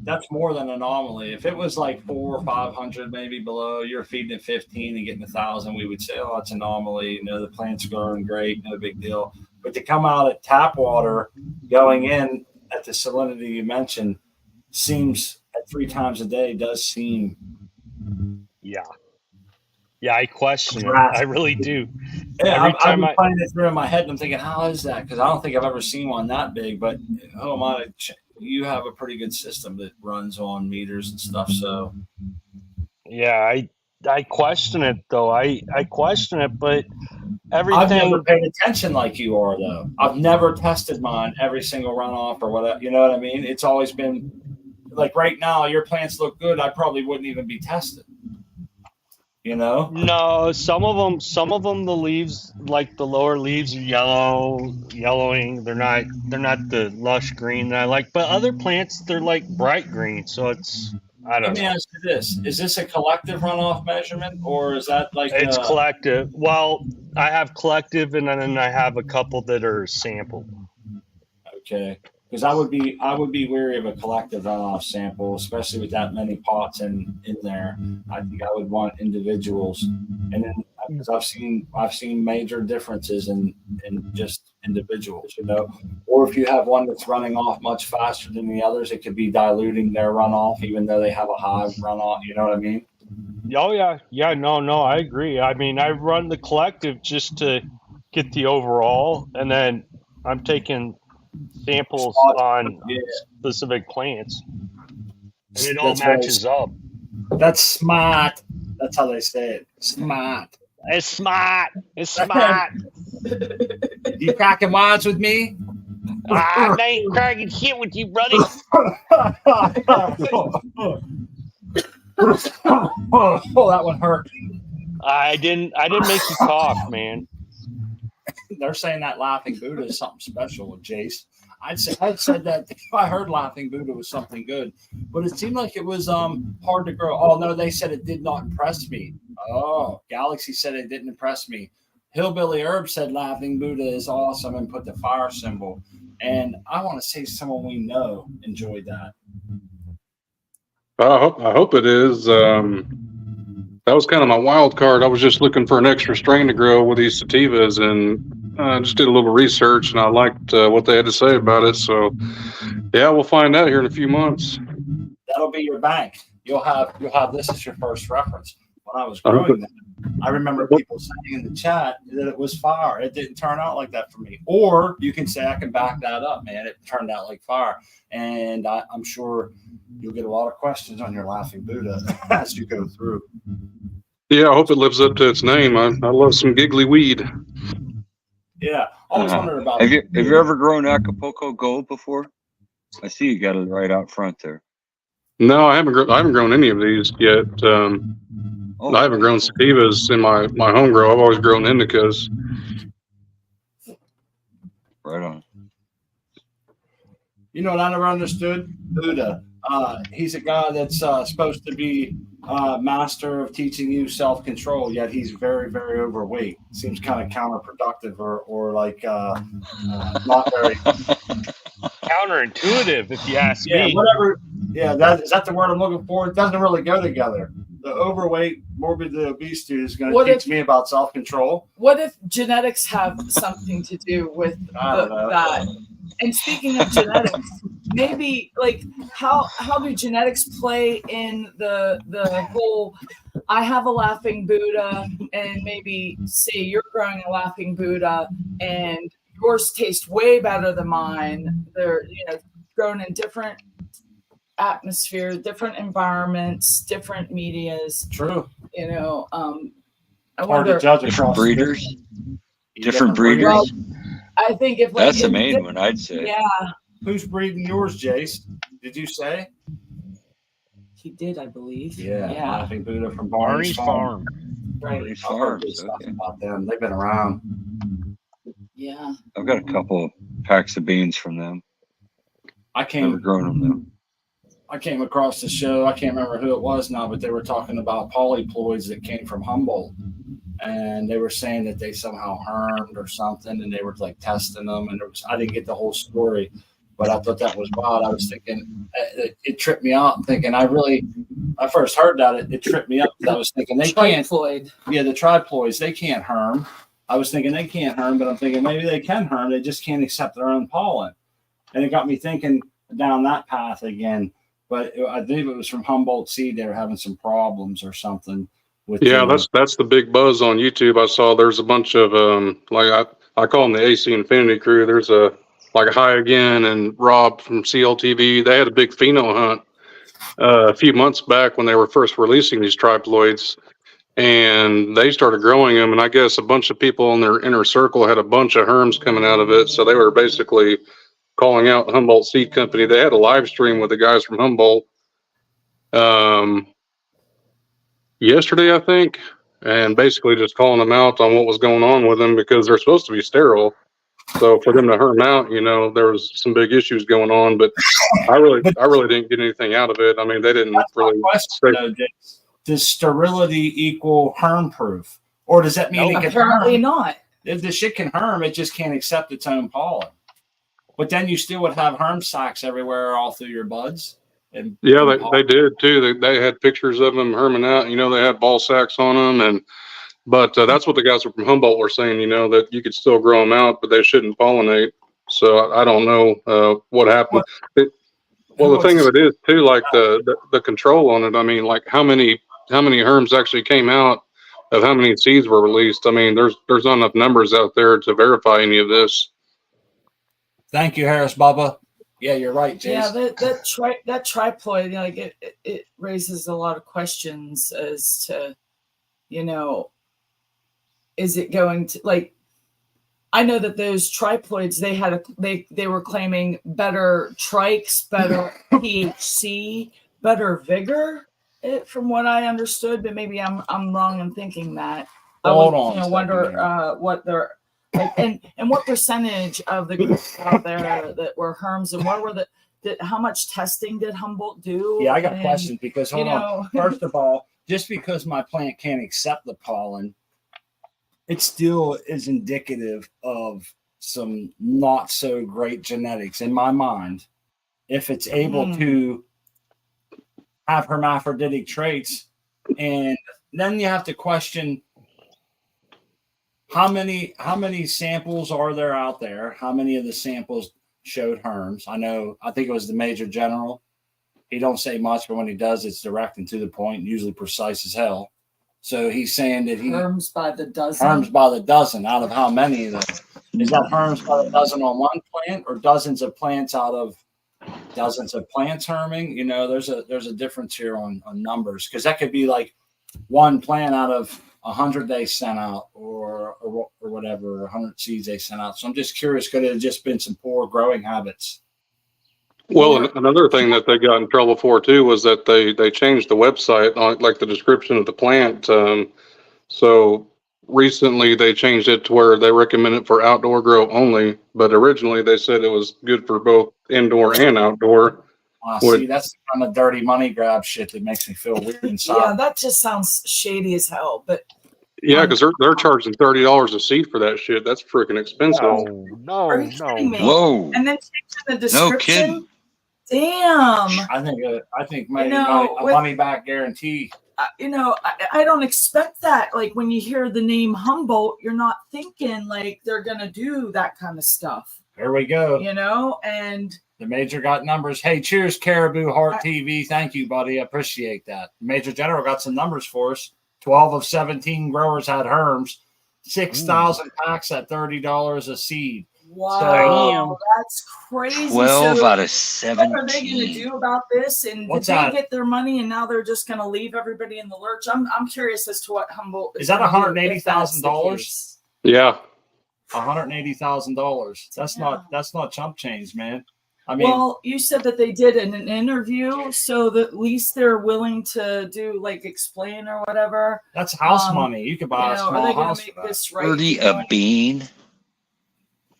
That's more than an anomaly. If it was like 400 or 500, maybe below, you're feeding at 15 and getting 1,000, we would say, oh, it's an anomaly. The plant's growing great, no big deal. But to come out at tap water, going in at the salinity you mentioned, seems at 3 times a day does seem. Yeah, I question it. I really do. Yeah, I've been playing it through in my head, and I'm thinking, how is that? Because I don't think I've ever seen one that big. But oh my, you have a pretty good system that runs on meters and stuff. So yeah, I question it though. I question it, but everything. I've never paid attention like you are, though. I've never tested mine every single runoff or whatever. You know what I mean? It's always been like right now. Your plants look good. I probably wouldn't even be tested. No, some of them, the leaves, like the lower leaves are yellowing. They're not the lush green that I like. But other plants, they're like bright green. So it's, I don't know. Let me ask you this: is this a collective runoff measurement, or is that like it's collective? Well, I have collective, and then I have a couple that are sampled. Okay, because I would be wary of a collective runoff sample, especially with that many pots in there. I think I would want individuals, and then because I've seen major differences in just individuals, or if you have one that's running off much faster than the others, it could be diluting their runoff, even though they have a high runoff. You know what I mean? Oh yeah, no, I agree. I mean, I run the collective just to get the overall, and then I'm taking samples on specific plants, and it all matches up. That's smart. That's how they say it. Smart. It's smart. It's smart. You cracking wise with me? I ain't cracking shit with you, buddy. Oh, that one hurt. I didn't make you cough, man. They're saying that Laughing Buddha is something special, Jace. I'd said that if I heard Laughing Buddha was something good, but it seemed like it was hard to grow. Oh no, they said it did not impress me. Oh, Galaxy said it didn't impress me. Hillbilly Herb said Laughing Buddha is awesome and put the fire symbol. And I want to say someone we know enjoyed that. I hope it is. That was kind of my wild card. I was just looking for an extra strain to grow with these sativas, and I just did a little research, and I liked what they had to say about it. So, yeah, we'll find out here in a few months. That'll be your bank. You'll have this as your first reference. When I was growing that, I remember people saying in the chat that it was fire. It didn't turn out like that for me. Or you can say I can back that up, man. It turned out like fire, and I'm sure you'll get a lot of questions on your Laughing Buddha as you go through. Yeah, I hope it lives up to its name. I love some giggly weed. Yeah, I always wondered about. Have you ever grown Acapulco Gold before? I see you got it right out front there. No, I haven't grown any of these yet. Oh, I haven't grown sativas in my home grow. I've always grown indicas. right on. You know what I never understood? Buddha. He's a guy that's supposed to be master of teaching you self-control, yet he's very, very overweight. Seems kind of counterproductive or like not very. Counterintuitive, if you ask Yeah, me. whatever. Yeah, is that the word I'm looking for? It doesn't really go together. The overweight, morbidly obese dude is going to teach me about self-control. What if genetics have something to do with that? And speaking of genetics, maybe like how do genetics play in the whole? I have a laughing Buddha, and maybe say you're growing a laughing Buddha, and yours taste way better than mine. They're grown in different atmospheres, different environments, different medias. True. I Hard wonder. to judge Different across breeders. Different breeders. Well, I think if That's the main one, I'd say. Yeah. Who's breeding yours, Jace? Did you say? He did, I believe. Yeah. Laughing Buddha from Barney's Farm. Right. Barney's Farms. Okay. About them. They've been around. Yeah. I've got a couple of packs of beans from them. Never grown them though. I came across the show. I can't remember who it was now, but they were talking about polyploids that came from Humboldt. And they were saying that they somehow harmed or something, and they were like testing them. And I didn't get the whole story, but I thought that was wild. I was thinking it tripped me out. Thinking I first heard that it tripped me up because I was thinking they can't. Yeah, the triploids, they can't harm. I was thinking they can't harm, but I'm thinking maybe they can harm. They just can't accept their own pollen, and it got me thinking down that path again. But I believe it was from Humboldt seed. They were having some problems or something. That's the big buzz on YouTube. I saw there's a bunch of I call them the AC Infinity crew. There's a High Again and Rob from CLTV. They had a big pheno hunt a few months back when they were first releasing these triploids, and they started growing them. And I guess a bunch of people in their inner circle had a bunch of herms coming out of it. So they were basically calling out Humboldt Seed Company. They had a live stream with the guys from Humboldt yesterday, I think, and basically just calling them out on what was going on with them because they're supposed to be sterile. So for them to herm out, there was some big issues going on, but I really didn't get anything out of it. I mean, they didn't really. Does sterility equal herm proof, or does that mean it can apparently not? If the shit can herm, it just can't accept its own pollen. But then you still would have herm sacs everywhere, all through your buds. They did too. They had pictures of them herming out. They had ball sacks on them, but that's what the guys from Humboldt were saying. That you could still grow them out, but they shouldn't pollinate. So I don't know what happened. The thing of it is too, like the control on it. I mean, like how many herms actually came out of how many seeds were released. I mean, there's not enough numbers out there to verify any of this. Thank you, Harris Bubba. Yeah, you're right, Jason. Yeah, that triploid, it raises a lot of questions as to, is it going to I know that those triploids they were claiming better trikes, better THC, better vigor, from what I understood, but maybe I'm wrong in thinking that. Hold I on. wonder what they're. And what percentage of the groups out there that were herms, and what were how much testing did Humboldt do? Yeah, I got questions because hold on. First of all, just because my plant can't accept the pollen, it still is indicative of some not so great genetics in my mind. If it's able to have hermaphroditic traits, and then you have to question. How many samples are there out there? How many of the samples showed herms? I think it was the Major General. He don't say much, but when he does, it's direct and to the point, usually precise as hell. So he's saying that herms by the dozen. Herms by the dozen out of how many? Is that herms by the dozen on one plant, or dozens of plants out of dozens of plants herming? There's a difference here on numbers, because that could be like one plant out of 100 they sent out, or whatever, 100 seeds they sent out. So I'm just curious, could it have just been some poor growing habits? Well, another thing that they got in trouble for too was that they changed the website on like the description of the plant. So recently they changed it to where they recommend it for outdoor grow only, but originally they said it was good for both indoor and outdoor. See, that's the kind of dirty money grab shit that makes me feel weird inside. Yeah, that just sounds shady as hell. But yeah, because they're charging $30 a seed for that shit. That's freaking expensive. Are you kidding me? Whoa. And then changing the description. kidding. Damn. I think maybe a money back guarantee. I don't expect that. Like when you hear the name Humboldt, you're not thinking like they're gonna do that kind of stuff. Here we go. And the Major got numbers. Hey, cheers, Caribou Heart TV. Thank you, buddy. I appreciate that. Major General got some numbers for us. 12 of 17 growers had herms. 6,000 packs at $30 a seed. Wow, that's crazy. 12 out of 17. What are they going to do about this? And did they get their money and now they're just going to leave everybody in the lurch? I'm curious as to what Humboldt is that $180,000? Yeah, $180,000. That's not chump change, man. I mean, well, you said that they did in an interview, so that at least they're willing to do like explain or whatever. That's house money. You could buy a small are they house make for that. this right? 30 a bean.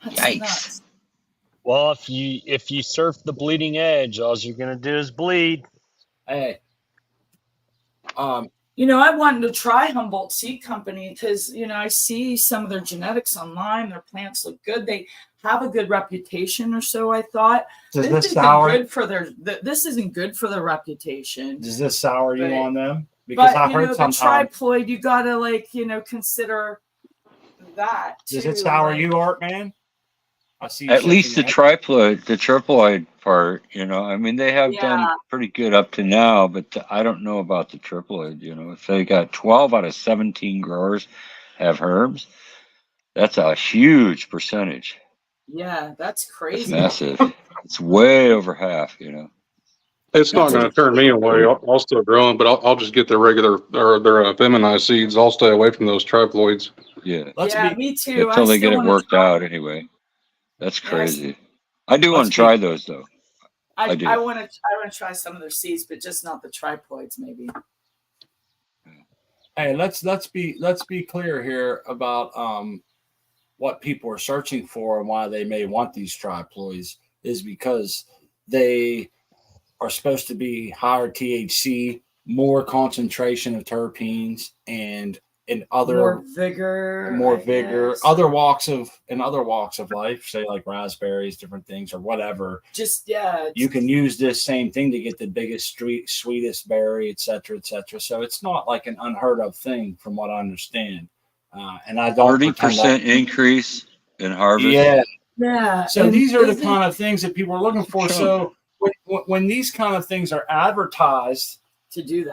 That's Yikes. nuts. Well, if you surf the bleeding edge, all you're gonna do is bleed. Hey, I wanted to try Humboldt Seed Company because I see some of their genetics online. Their plants look good. They have a good reputation, or so I thought. This isn't good for their reputation. Does this sour you on them? Because I heard the sometimes triploid, you gotta consider that. Does it sour you, Art Man? I see. At least the triploid part, I mean, they have done pretty good up to now, but I don't know about the triploid. If they got 12 out of 17 growers have herbs, that's a huge percentage. Yeah, that's crazy. It's massive. It's way over half. It's not going to turn me away. I'll still grow them, but I'll just get their regular or their feminized seeds. I'll stay away from those triploids. Yeah, me too. Until they get it worked out, anyway. That's crazy. I do want to try those though. I do. I want to try some of their seeds, but just not the triploids, maybe. Hey, let's be clear here about what people are searching for and why they may want these triploids is because they are supposed to be higher THC, more concentration of terpenes, and in other more vigor, other walks of life, say like raspberries, different things or whatever. You can use this same thing to get the biggest, sweetest berry, etc., etc. So it's not like an unheard of thing, from what I understand. And I don't 30% increase in harvest. Yeah. So these are the kind of things that people are looking for. So when these kind of things are advertised to do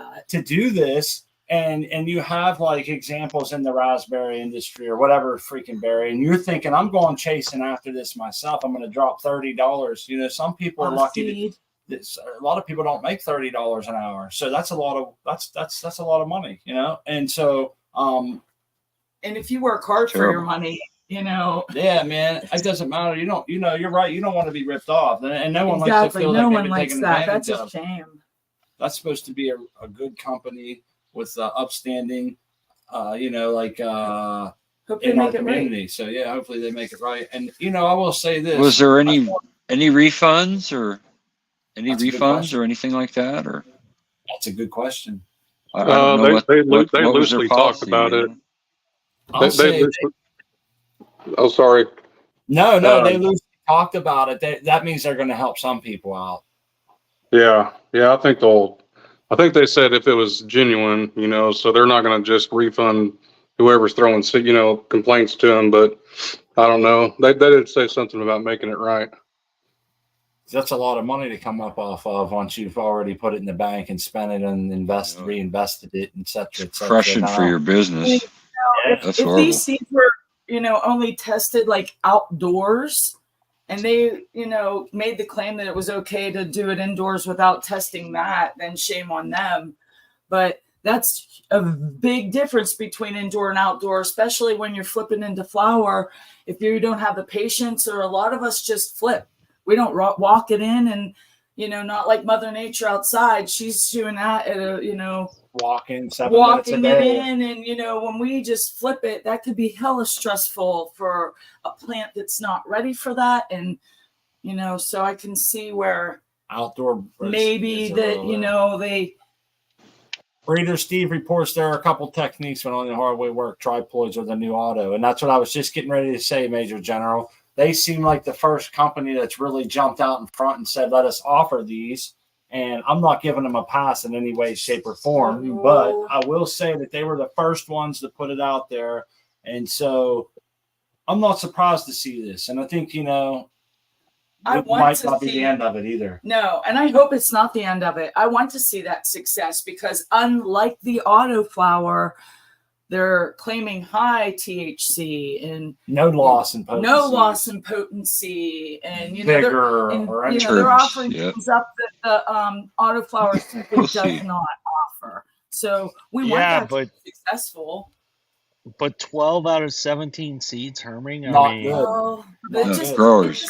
this, and you have like examples in the raspberry industry or whatever freaking berry, and you're thinking, I'm going chasing after this myself. I'm going to drop $30. Some people are lucky. A lot of people don't make $30 an hour, so that's a lot of money. And so and if you work hard for your money, yeah, man, it doesn't matter. You're right. You don't want to be ripped off, and no one likes to feel no like one likes that. That's a shame. That's supposed to be a good company with upstanding, hope they in our make community. Right. So yeah, hopefully they make it right. And I will say this: was there any refunds or anything like that? Or that's a good question. I don't know they loosely talked about it. Oh, sorry. No, they loosely talked about it. That means they're going to help some people out. Yeah. I think they said if it was genuine, so they're not going to just refund whoever's throwing, complaints to them. But I don't know. They did say something about making it right. That's a lot of money to come up off of once you've already put it in the bank and spent it and reinvested it, et cetera, et cetera. Crushing for your business. If these seeds were, only tested like outdoors, and they, made the claim that it was okay to do it indoors without testing that, then shame on them. But that's a big difference between indoor and outdoor, especially when you're flipping into flower. If you don't have the patience, or a lot of us just flip. we don't walk it in, and not like Mother Nature outside. She's doing that at a walking it in, and when we just flip it, that could be hella stressful for a plant that's not ready for that. And so I can see where outdoor maybe that they. Breeder Steve reports there are a couple techniques when on the hardware work triploids with a new auto, and that's what I was just getting ready to say, Major General. They seem like the first company that's really jumped out in front and said, let us offer these. And I'm not giving them a pass in any way, shape, or form, but I will say that they were the first ones to put it out there. And so I'm not surprised to see this. And I think, it might not be the end of it either. No, and I hope it's not the end of it. I want to see that success because unlike the autoflower, they're claiming high THC and no loss in potency, and vigor they're offering things up that the autoflower simply does not offer. So we want that to be successful. But 12 out of 17 seeds, Herming. Growers.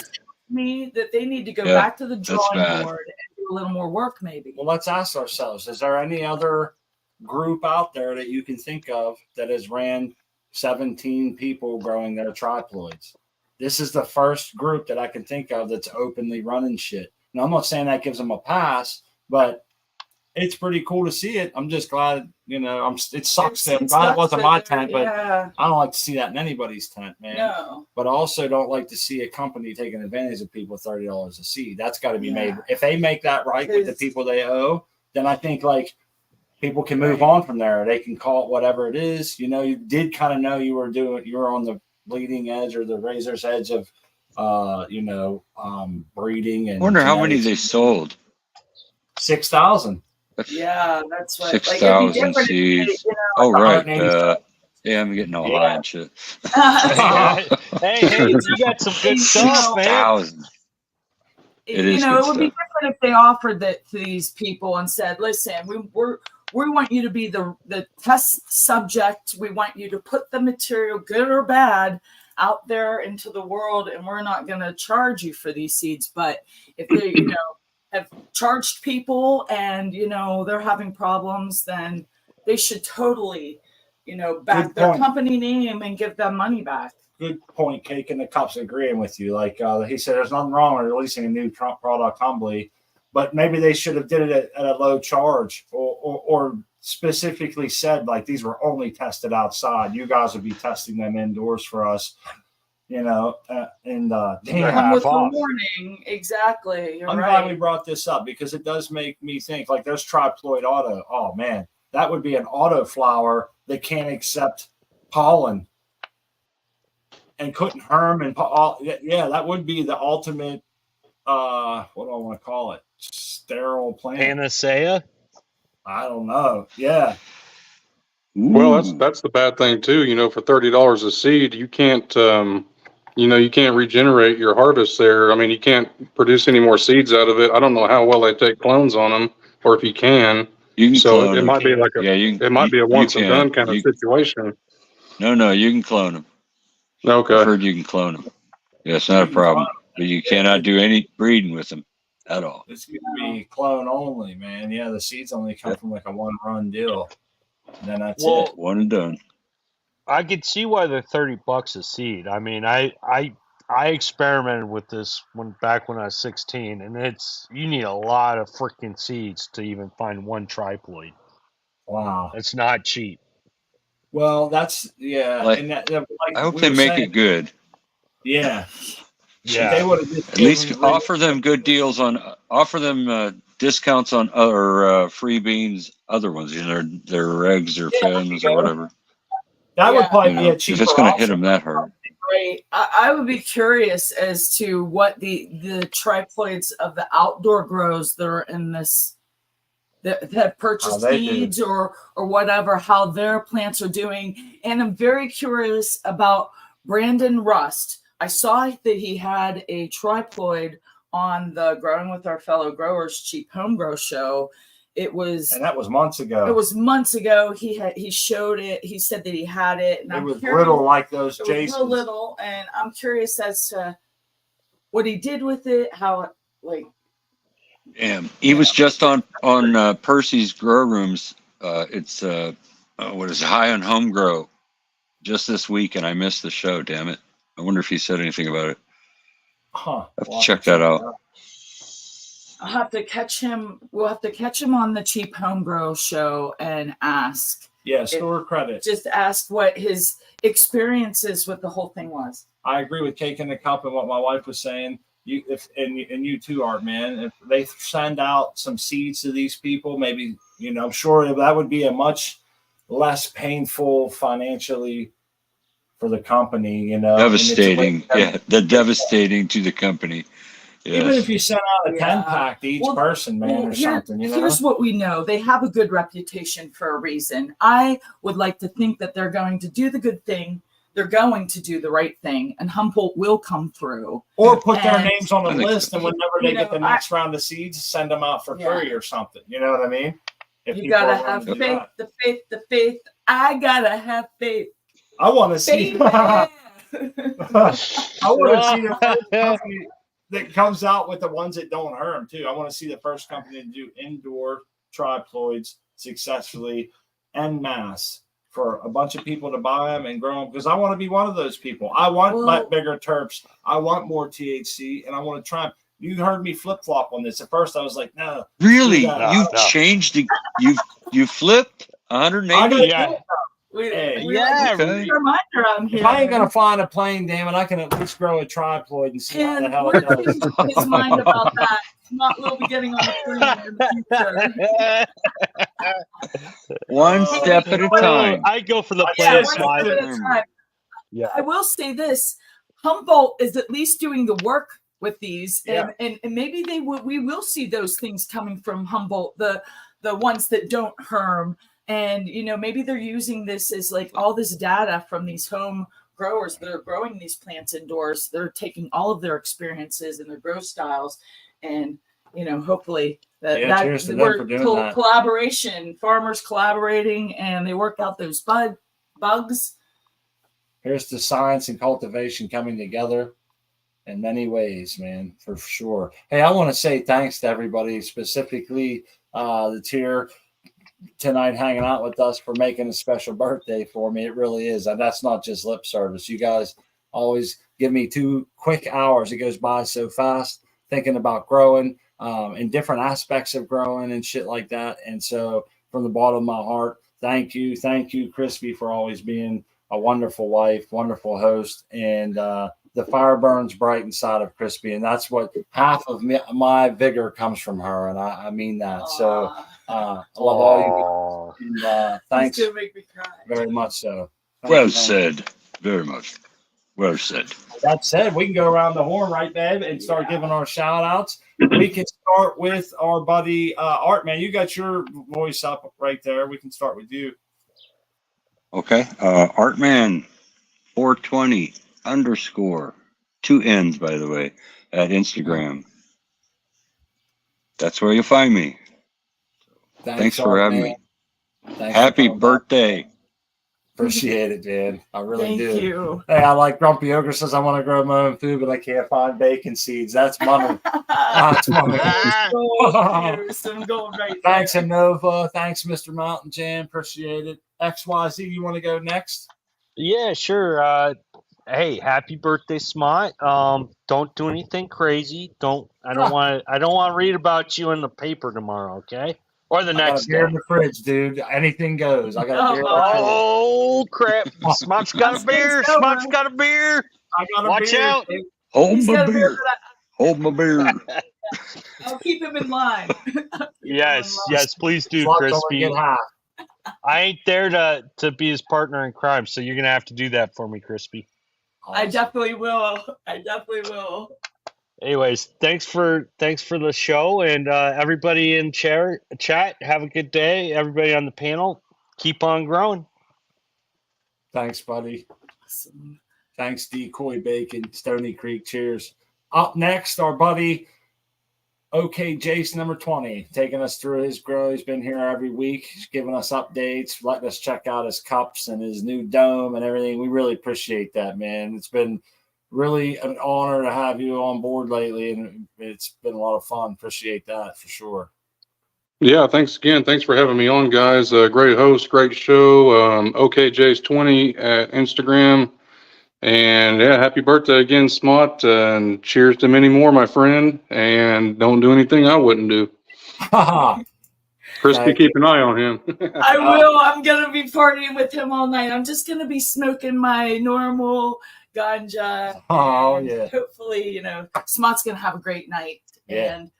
Me that they need to go back to the drawing board and do a little more work, maybe. Well, let's ask ourselves: is there any other group out there that you can think of that has ran 17 people growing their triploids? This is the first group that I can think of that's openly running shit. Now, I'm not saying that gives them a pass, but it's pretty cool to see it. I'm just glad, it sucks that I'm glad it wasn't my tent, but I don't like to see that in anybody's tent, man. No. But I also don't like to see a company taking advantage of people $30 a seed. That's got to be made. If they make that right with the people they owe, then I think people can move on from there. They can call it whatever it is. You did kind of know you were on the bleeding edge or the razor's edge of, breeding. And I wonder how many they sold. 6,000. Yeah, that's what 6,000 seeds. Right. I'm getting all high and shit. hey, you got some good stuff, man. It would be different if they offered that to these people and said, "Listen, we want you to be the test subject. We want you to put the material, good or bad, out there into the world, and we're not going to charge you for these seeds." But if they, have charged people and they're having problems, then they should totally back their company name and give them money back. Good point, Cake, and the Cups agreeing with you. Like he said, there's nothing wrong with releasing a new product humbly, but maybe they should have did it at a low charge or specifically said these were only tested outside. You guys would be testing them indoors for us. Damn. With the warning, exactly. I'm glad we brought this up because it does make me think there's triploid auto. Oh man, that would be an autoflower that can't accept pollen and couldn't herm and that would be the ultimate. What do I want to call it? Sterile plant. Panacea. I don't know. Yeah. Well, that's the bad thing too. For $30 a seed, you can't. You can't regenerate your harvest there. I mean, you can't produce any more seeds out of it. I don't know how well they take clones on them, or if you can. So it might be it might be a once and done kind of situation. No, you can clone them. Okay. I've heard you can clone them. Yeah, it's not a problem, but you cannot do any breeding with them at all. It's going to be clone only, man. Yeah, the seeds only come from a one-run deal. And then that's it. One and done. I could see why they're $30 a seed. I mean, I experimented with this back when I was 16, and you need a lot of freaking seeds to even find one triploid. Wow, it's not cheap. Well, that's I hope they make it good. Yeah. They would at least offer them good deals offer them discounts on other free beans, other ones, their regs or femmes or whatever. That would probably be a cheaper if it's going to hit them that hard. Right. I would be curious as to what the triploids of the outdoor grows that are in this that have purchased seeds or whatever, how their plants are doing. And I'm very curious about Brandon Rust. I saw that he had a triploid on the Growing with Our Fellow Growers Cheap Home Grow show. And that was months ago. It was months ago. He showed it. He said that he had it. And it was little like those Jasons. It was little, and I'm curious as to what he did with it, how like. He was just on Percy's Grow Rooms. It's what is it, High on Home Grow, just this week, and I missed the show. Damn it! I wonder if he said anything about it. Huh. I have to check that out. I'll have to catch him. We'll have to catch him on the Cheap Home Grow show and ask. Yeah, store credit. Just ask what his experiences with the whole thing was. I agree with Cake in the Cup and what my wife was saying. You you too, Art, man. If they send out some seeds to these people, maybe, I'm sure that would be a much less painful financially for the company, Devastating. Devastating to the company. Yes. Even if you sent out a 10-pack to each person, man, or something, Here's what we know. They have a good reputation for a reason. I would like to think that they're going to do the good thing. They're going to do the right thing, and Humboldt will come through. Or put their names on the list, and whenever they get the next round of seeds, send them out for free or something. You know what I mean? If you got to have faith, the faith. I got to have faith. I want to see. I want to see the first company that comes out with the ones that don't hurt them, too. I want to see the first company to do indoor triploids successfully en masse for a bunch of people to buy them and grow them, because I want to be one of those people. I want bigger terps. I want more THC, and I want to try them. You heard me flip-flop on this. At first, I was like, no. Really? Changed the you flipped 180? Yeah. Reminder on here. If I ain't gonna find a plane, damn it, I can at least grow a triploid and see what the hell it does. His mind about that. We'll be getting on the plane in the future. One step at a time. I go for the plane slide. Yeah. I will say this: Humboldt is at least doing the work with these, and maybe we will see those things coming from Humboldt, the ones that don't herm. And, maybe they're using this as like all this data from these home growers that are growing these plants indoors. They're taking all of their experiences and their grow styles, and, hopefully that collaboration, farmers collaborating, and they work out those bugs. Here's the science and cultivation coming together in many ways, man, for sure. Hey, I want to say thanks to everybody, specifically that's here tonight hanging out with us, for making a special birthday for me. It really is. And that's not just lip service. You guys always give me 2 quick hours. It goes by so fast thinking about growing and different aspects of growing and shit like that. And so from the bottom of my heart, thank you, Crispy, for always being a wonderful wife, wonderful host. And the fire burns bright inside of Crispy. And that's what half of my vigor comes from her. And I mean that. So I love all you. And, thanks make me cry. very much. So well said. Very much. Well said. That said, we can go around the horn, right, babe, and start giving our shout outs. We can start with our buddy Art, man. You got your voice up right there. We can start with you. Okay. Artman 420 _ 2 N's, by the way, at Instagram. That's where you'll find me. Thanks for having me. Happy birthday. Appreciate it, man. I really do. Thank you. Hey, I like Grumpy Ogre says I want to grow my own food, but I can't find bacon seeds. That's money. That's money. Thanks, Innova. Thanks, Mr. Mountain Jam. Appreciate it. XYZ, you want to go next? Yeah, sure. Hey, happy birthday, Smot. Don't do anything crazy. I don't want to read about you in the paper tomorrow, okay? Or the next day. Beer in the fridge, dude. Anything goes. I got a beer. Oh crap! Smot's got a beer. Smot's got a beer. I got a Watch beer. out! Hold my beer. Hold my beer. I'll keep him in line. Yes, please do, Crispy. I ain't there to be his partner in crime, so you're gonna have to do that for me, Crispy. Awesome. I definitely will. Anyways, thanks for the show, and everybody in chat, have a good day. Everybody on the panel, keep on growing. Thanks, buddy. Awesome. Thanks, Decoy Bacon, Stony Creek. Cheers. Up next, our buddy, OK Jason, number 20, taking us through his grow. He's been here every week, giving us updates, letting us check out his cups and his new dome and everything. We really appreciate that, man. It's been really an honor to have you on board lately, and it's been a lot of fun. Appreciate that for sure. Yeah, thanks again. Thanks for having me on, guys. Great host, great show. OKJ's20 at Instagram. And yeah, happy birthday again, Smot. And cheers to many more, my friend. And don't do anything I wouldn't do. Crispy, keep an eye on him. I will. I'm going to be partying with him all night. I'm just going to be smoking my normal ganja. Oh, and yeah. Hopefully, you know, Smot's going to have a great night. Yeah. And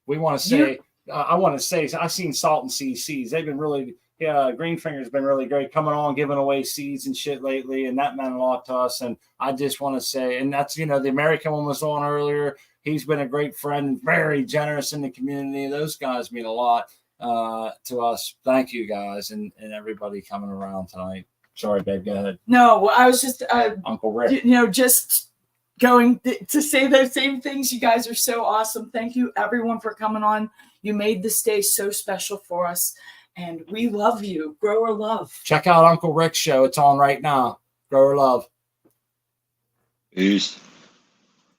we want to say, I want to say, I've seen Salt and CCs. They've been really, Greenfinger's been really great coming on, giving away seeds and shit lately. And that meant a lot to us. And I just want to say, and that's, the American one was on earlier. He's been a great friend, very generous in the community. Those guys mean a lot to us. Thank you guys and everybody coming around tonight. Sorry, babe, go ahead. No, I was just, Uncle Rick. Just going to say those same things. You guys are so awesome. Thank you, everyone, for coming on. You made this day so special for us, and we love you. Grower love. Check out Uncle Rick's show. It's on right now. Grower love. Peace.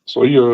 So you.